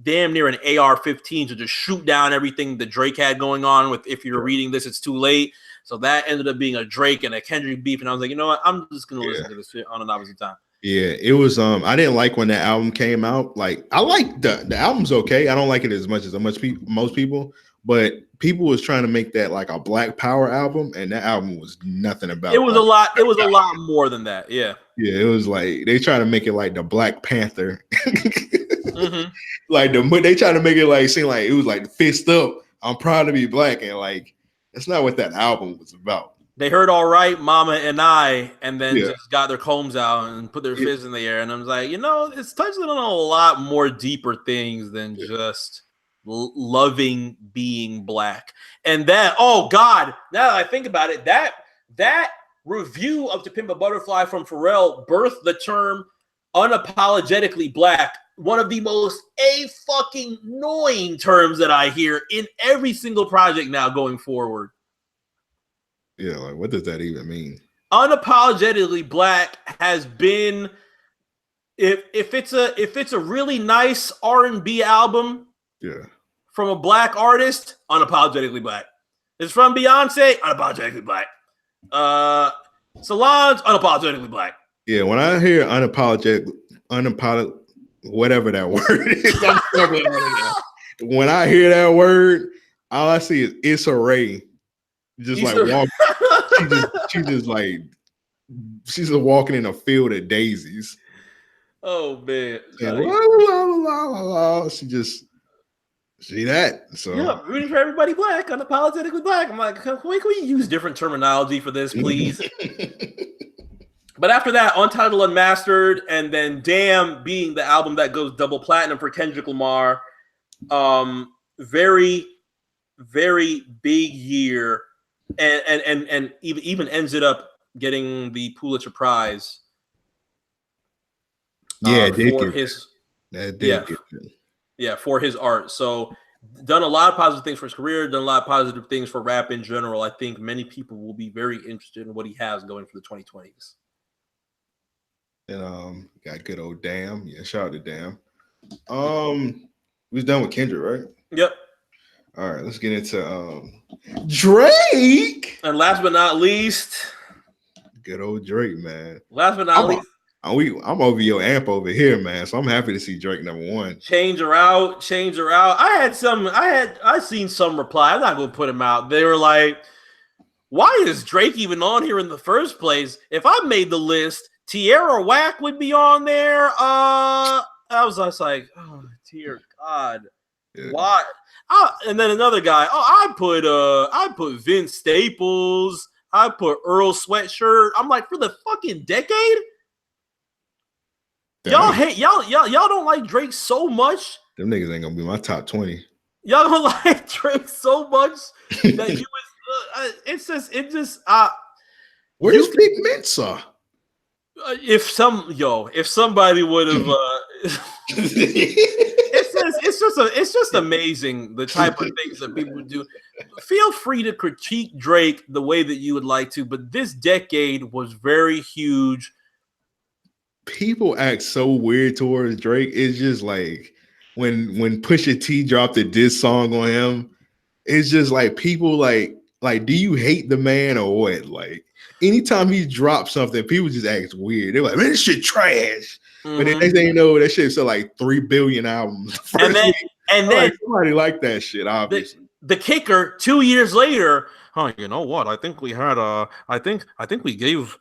damn near an AR-15 to just shoot down everything that Drake had going on with If You're Reading This, It's Too Late. So that ended up being a Drake and a Kendrick beef, and I was like, you know what? I'm just going to listen to this shit on an opposite time. Yeah, it was I didn't like when that album came out. Like I like the album's okay. I don't like it as much as most people, but people was trying to make that like a Black Power album, and that album was nothing about it. It was a lot more than that. Yeah. Yeah, it was like they try to make it like the Black Panther. Mm-hmm. Like they try to make it like seem like it was like fist up. I'm proud to be black, and like that's not what that album was about. They heard All Right, Mama and I, and then just got their combs out and put their fists in the air. And I was like, it's touching on a lot more deeper things than just loving being black. And then, oh God, now that I think about it, that review of To Pimp a Butterfly from Pharrell birthed the term unapologetically black, one of the most fucking annoying terms that I hear in every single project now going forward. Yeah, like what does that even mean? Unapologetically black has been if it's a really nice R&B album, from a black artist, unapologetically black. It's from Beyonce, unapologetically black. Solange, unapologetically black. Yeah, when I hear unapologetic, whatever that word is, I'm struggling with it. When I hear that word, all I see is Issa Rae. Just like walking, she's just walking in a field of daisies. Oh man! She that. So yeah, rooting for everybody black, unapologetically black. I'm like, can we use different terminology for this, please? But after that, Untitled Unmastered, and then Damn being the album that goes double platinum for Kendrick Lamar. Very, very big year. And even ends it up getting the Pulitzer Prize. For his art. So done a lot of positive things for his career, done a lot of positive things for rap in general. I think many people will be very interested in what he has going for the 2020s. And got good old Damn. Yeah, shout out to Damn. We was done with Kendrick, right? Yep. All right, let's get into Drake. And last but not least, good old Drake, man. Last but not least, I'm over your Amp over here, man. So I'm happy to see Drake #1. Change her out. I seen some reply. I'm not gonna put him out. They were like, why is Drake even on here in the first place? If I made the list, Tierra Whack would be on there. I was just like, oh dear God, why? And then another guy. Oh, I put Vince Staples. I put Earl Sweatshirt. I'm like, for the fucking decade. Y'all hate y'all don't like Drake so much. Them niggas ain't gonna be my top 20. Y'all don't like Drake so much that you was. It just. Where's Big Mensa? If somebody would have. It's just amazing the type of things that people do. Feel free to critique Drake the way that you would like to, but this decade was very huge. People act so weird towards Drake. It's just like when Pusha T dropped a diss song on him, it's just like people like do you hate the man or what? Like anytime he drops something, people just act weird. They're like, man, this shit trash. But then next thing you know, that shit sell like 3 billion albums. And then somebody like that shit, obviously. The kicker 2 years later, you know what? I think we had I think we gave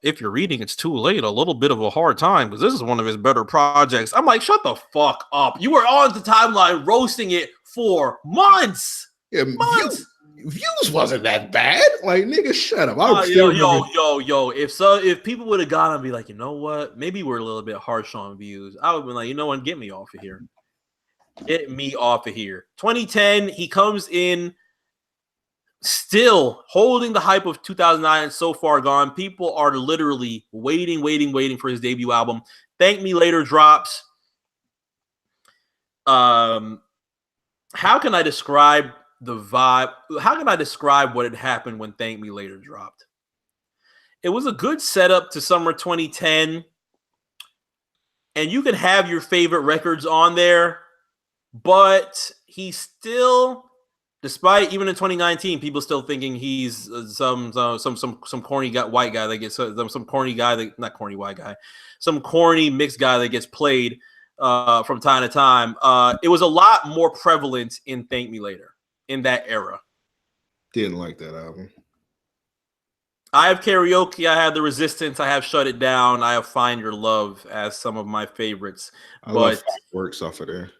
If You're Reading It's Too Late a little bit of a hard time because this is one of his better projects. I'm like, shut the fuck up. You were on the timeline roasting it for months. Yeah, months. Views wasn't that bad. Like, nigga, shut up. Yo. If people would have gone and be like, you know what? Maybe we're a little bit harsh on views. I would have been like, you know what? Get me off of here. Get me off of here. 2010, he comes in still holding the hype of 2009 so far gone. People are literally waiting for his debut album. Thank Me Later drops. How can I describe the vibe? How can I describe what had happened when Thank Me Later dropped? It was a good setup to summer 2010, and you can have your favorite records on there, but he's still, despite even in 2019, people still thinking he's some corny white guy that gets some corny guy that not corny white guy, some corny mixed guy that gets played from time to time. It was a lot more prevalent in Thank Me Later. In that era. Didn't like that album. I have Karaoke, I have The Resistance, I have Shut It Down, I have Find Your Love as some of my favorites. I love works off of there.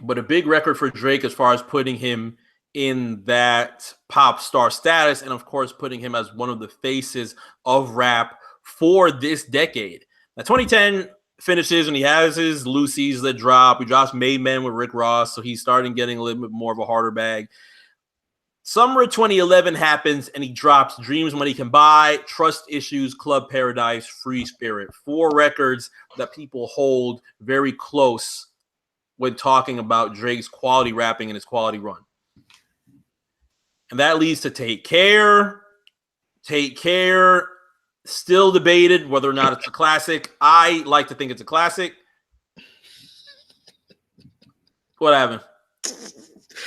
But a big record for Drake as far as putting him in that pop star status, and of course putting him as one of the faces of rap for this decade. Now 2010 finishes and he has his Lucy's that drop. He drops Made Men with Rick Ross, so he's starting getting a little bit more of a harder bag. Summer 2011 happens and he drops Dreams Money Can Buy, Trust Issues, Club Paradise, Free Spirit. 4 records that people hold very close when talking about Drake's quality rapping and his quality run. And that leads to Take Care. Take Care. Still debated whether or not it's a classic. I like to think it's a classic. What happened?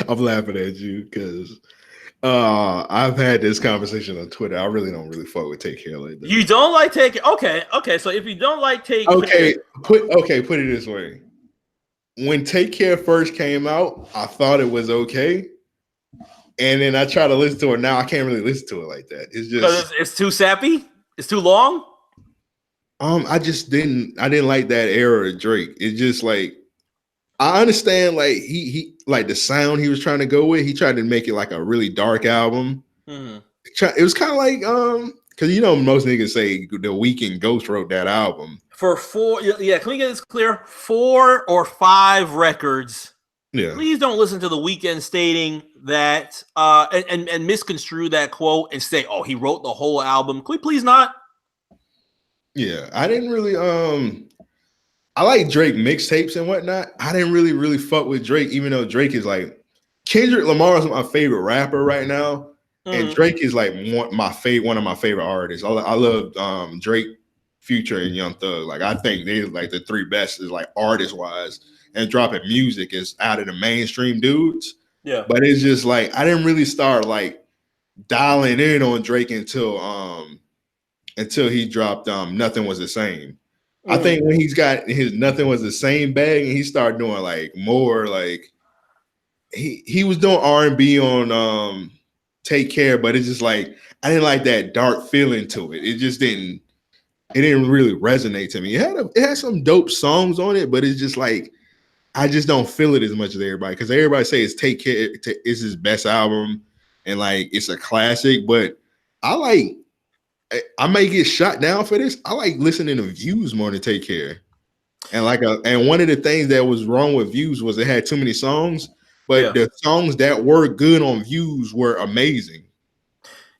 I'm laughing at you because I've had this conversation on Twitter. I really don't fuck with Take Care like that. You don't like Take Care? Okay. So if you don't like Take Care, put it this way. When Take Care first came out, I thought it was okay. And then I try to listen to it now. I can't really listen to it like that. It's just it's too sappy. It's too long. I didn't like that era of Drake. It's just like I understand like he like the sound he was trying to go with. He tried to make it like a really dark album. Mm-hmm. It was kind of like because most niggas say The Weeknd Ghost wrote that album. For 4, yeah. Can we get this clear? 4 or 5 records. Yeah. Please don't listen to The Weeknd stating that and misconstrue that quote and say, "Oh, he wrote the whole album." Can we please not? Yeah, I didn't really. I like Drake mixtapes and whatnot. I didn't really fuck with Drake, even though Drake is like Kendrick Lamar is my favorite rapper right now, and Drake is like one of my favorite artists. I love Drake, Future, and Young Thug. Like I think they're like the 3 best is like artist wise. And dropping music is out of the mainstream dudes. Yeah. But it's just like I didn't really start like dialing in on Drake until he dropped Nothing Was the Same. I think when he's got his Nothing Was the Same bag and he started doing like more like he was doing R&B on Take Care, but it's just like I didn't like that dark feeling to it. It just didn't. It didn't really resonate to me. It had some dope songs on it, but it's just like I just don't feel it as much as everybody, because everybody say it's Take Care is his best album and like it's a classic. But I may get shot down for this. I like listening to Views more than Take Care. And and one of the things that was wrong with Views was it had too many songs, but the songs that were good on Views were amazing.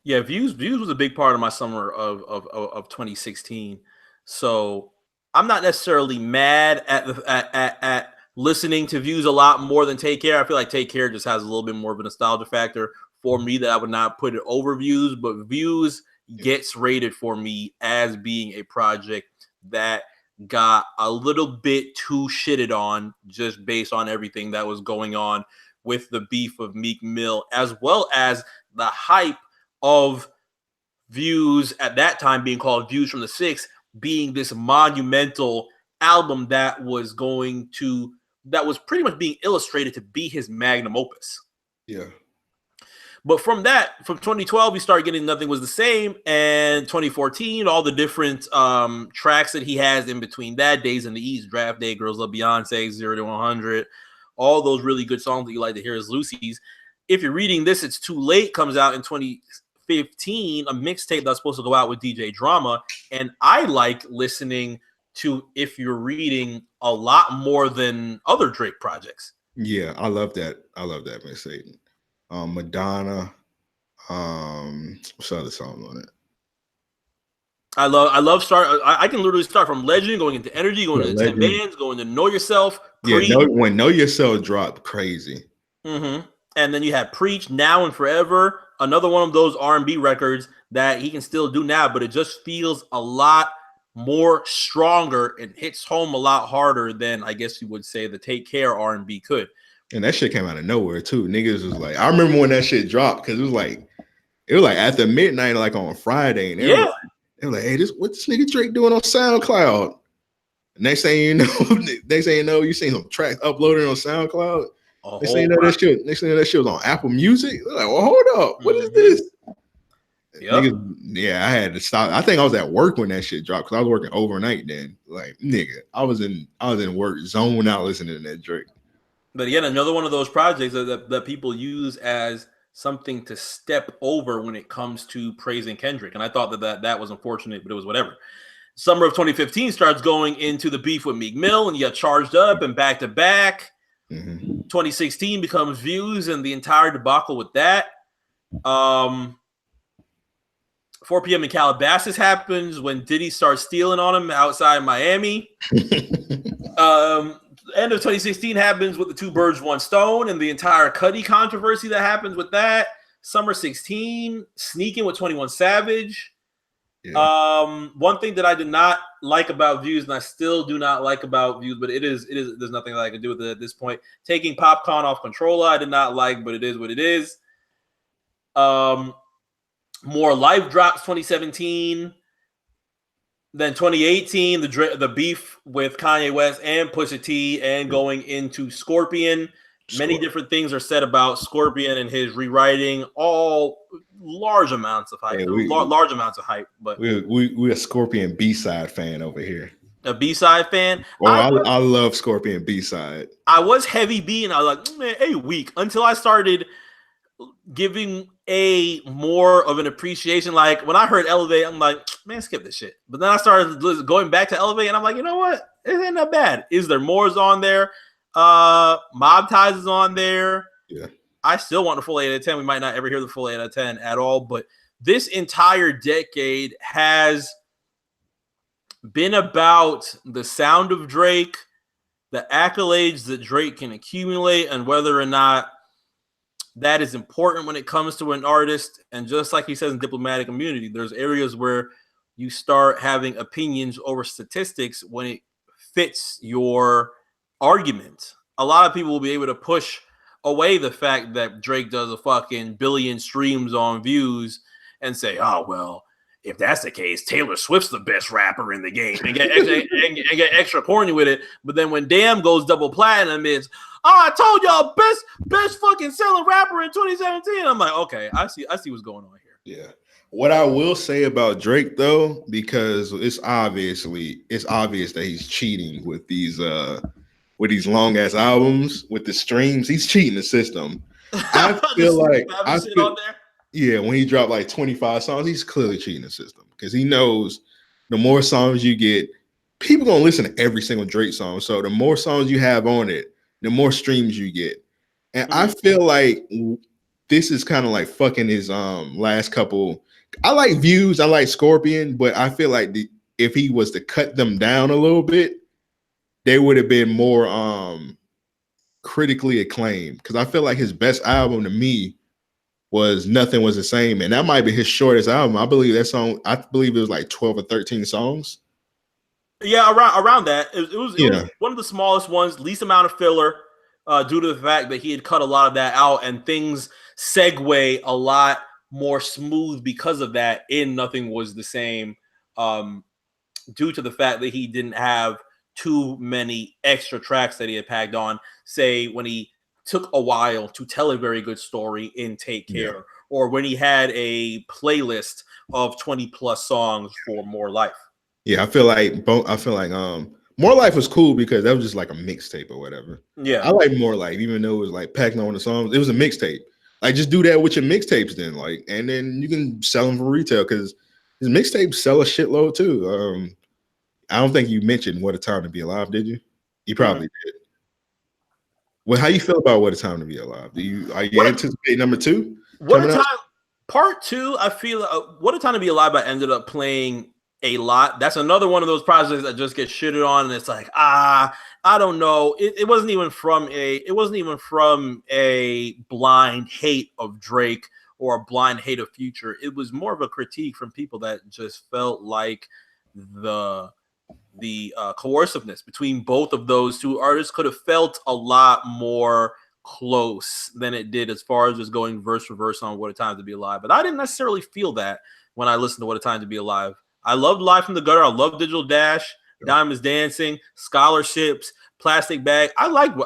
Yeah, Views was a big part of my summer of 2016. So I'm not necessarily mad at listening to Views a lot more than Take Care. I feel like Take Care just has a little bit more of a nostalgia factor for me that I would not put it over Views, but Views gets rated for me as being a project that got a little bit too shitted on just based on everything that was going on with the beef of Meek Mill, as well as the hype of Views at that time being called Views from the Six, being this monumental album that was pretty much being illustrated to be his magnum opus. Yeah. But from 2012, we started getting Nothing Was the Same, and 2014, all the different tracks that he has in between that, Days in the East, Draft Day, Girls Love Beyonce, 0 to 100, all those really good songs that you like to hear as Lucy's. If you're reading this, It's Too Late comes out in 2015, a mixtape that's supposed to go out with DJ Drama, and I like listening to If You're Reading a lot more than other Drake projects. Yeah, I love that. I love that mixtape. Madonna. What's the other song on it? I love start. I can literally start from Legend, going into Energy, going into 10 Bands, going to Know Yourself. When Know Yourself dropped, crazy. Mm-hmm. And then you have Preach, Now and Forever, another one of those R&B records that he can still do now, but it just feels a lot more stronger and hits home a lot harder than I guess you would say the Take Care R&B could. And that shit came out of nowhere too. Niggas was like, I remember when that shit dropped because it was like after midnight, like on Friday. And they were like, hey, what this nigga Drake doing on SoundCloud? Next thing you know, you seen some tracks uploaded on SoundCloud. Next thing you know, that shit was on Apple Music. They're like, well, hold up, what is this? Yep. Niggas, I had to stop. I think I was at work when that shit dropped because I was working overnight then. Like, nigga, I was in work, zoned out listening to that Drake. But again, another one of those projects that people use as something to step over when it comes to praising Kendrick. And I thought that was unfortunate, but it was whatever. Summer of 2015 starts going into the beef with Meek Mill, and you got Charged Up and Back to Back. 2016 becomes Views and the entire debacle with that. 4 p.m. in Calabasas happens when Diddy starts stealing on him outside Miami. End of 2016 happens with the Two Birds, One Stone and the entire Cudi controversy that happens with that. Summer 16, Sneaking with 21 Savage. Yeah. One thing that I did not like about Views, and I still do not like about Views, but it is there's nothing that I can do with it at this point. Taking Popcorn off Controller, I did not like, but it is what it is. More Life drops 2017. Then 2018, the beef with Kanye West and Pusha T, and going into Scorpion. Many different things are said about Scorpion and his rewriting. All large amounts of hype. Large amounts of hype. But we're a Scorpion B-side fan over here. A B-side fan? I love Scorpion B-side. I was heavy B, and I was like, man, a week until I started giving a more of an appreciation. Like when I heard Elevate, I'm like, man, skip this shit. But then I started going back to Elevate, and I'm like, you know what? It ain't that bad. Is There More's on there? Mob Ties is on there. Yeah. I still want the full 8 out of 10. We might not ever hear the full 8 out of 10 at all, but this entire decade has been about the sound of Drake, the accolades that Drake can accumulate, and whether or not that is important when it comes to an artist. And just like he says in Diplomatic Immunity, there's areas where you start having opinions over statistics when it fits your argument. A lot of people will be able to push away the fact that Drake does a fucking billion streams on Views and say, oh, well, if that's the case, Taylor Swift's the best rapper in the game, and get extra corny with it. But then when Damn goes double platinum, it's, I told y'all best fucking selling rapper in 2017. I'm like, okay, I see what's going on here. Yeah. What I will say about Drake though, because it's obvious that he's cheating with these long ass albums with the streams. He's cheating the system. I feel like yeah, when he dropped like 25 songs, he's clearly cheating the system because he knows the more songs you get, people gonna listen to every single Drake song. So the more songs you have on it, the more streams you get. And I feel like this is kind of like fucking his last couple. I like Views, I like Scorpion, but I feel like if he was to cut them down a little bit, they would have been more critically acclaimed. Because I feel like his best album to me was Nothing Was the Same, and that might be his shortest album. I believe it was like 12 or 13 songs. Yeah, around that. It was one of the smallest ones, least amount of filler, due to the fact that he had cut a lot of that out, and things segue a lot more smooth because of that in Nothing Was the Same, due to the fact that he didn't have too many extra tracks that he had packed on, say when he took a while to tell a very good story in Take Care, or when he had a playlist of 20 plus songs for More Life. Yeah, I feel like More Life was cool because that was just like a mixtape or whatever. Yeah, I like More Life, even though it was like packed on the songs. It was a mixtape. Like, just do that with your mixtapes then, like, and then you can sell them for retail because his mixtapes sell a shitload too. I don't think you mentioned What a Time to Be Alive, did you? You probably did. Well, how you feel about What a Time to Be Alive? Are you anticipating number 2? Part 2, I feel What a Time to Be Alive, I ended up playing a lot. That's another one of those projects that just gets shitted on, and it's like, I don't know. It wasn't even from a blind hate of Drake or a blind hate of Future. It was more of a critique from people that just felt like the coerciveness between both of those two artists could have felt a lot more close than it did as far as just going verse for verse on What a Time to Be Alive. But I didn't necessarily feel that when I listened to What a Time to Be Alive. I loved Live from the Gutter. I love Digital Dash, Diamonds Dancing, Scholarships, Plastic Bag. I liked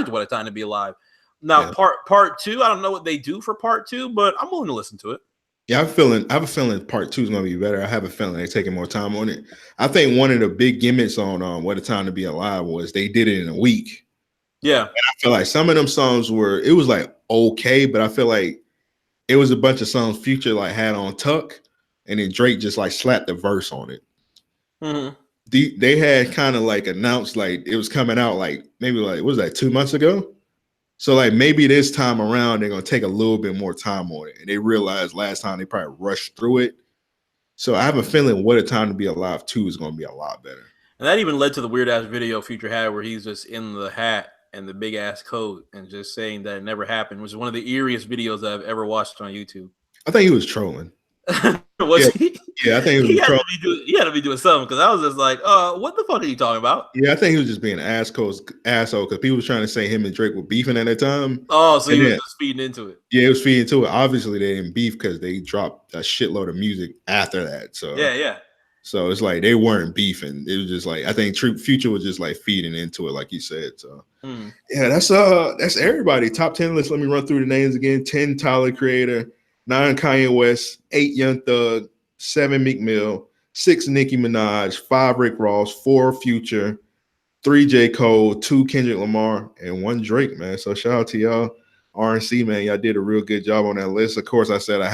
What a Time to Be Alive. Now, part 2, I don't know what they do for part 2, but I'm willing to listen to it. Yeah, I have a feeling part 2 is going to be better. I have a feeling they're taking more time on it. I think one of the big gimmicks on What a Time to Be Alive was they did it in a week. Yeah. And I feel like some of them songs it was like okay, but I feel like it was a bunch of songs Future like had on tuck, and then Drake just like slapped the verse on it. Mm-hmm. They had kind of like announced like it was coming out like maybe like, what was that, 2 months ago? So like maybe this time around they're gonna take a little bit more time on it, and they realized last time they probably rushed through it. So I have a feeling What a Time to Be Alive 2 is gonna be a lot better. And that even led to the weird ass video Future had where he's just in the hat and the big ass coat and just saying that it never happened, which is one of the eeriest videos I've ever watched on YouTube. I think he was trolling. He? Yeah, I think he was he had to be doing something because I was just like, what the fuck are you talking about? Yeah, I think he was just being an asshole because people were trying to say him and Drake were beefing at that time. Oh, so he was just feeding into it. Yeah, he was feeding into it. Obviously, they didn't beef because they dropped a shitload of music after that. So yeah. So it's like they weren't beefing. It was just like I think Future was just like feeding into it, like you said. So yeah, that's everybody. Top 10 list. Let me run through the names again. 10 Tyler Creator, 9 Kanye West, 8 Young Thug, 7 Meek Mill, 6 Nicki Minaj, 5 Rick Ross, 4 Future, 3 J. Cole, 2 Kendrick Lamar, and 1 Drake, man. So shout out to y'all. RNC, man, y'all did a real good job on that list. Of course, I said I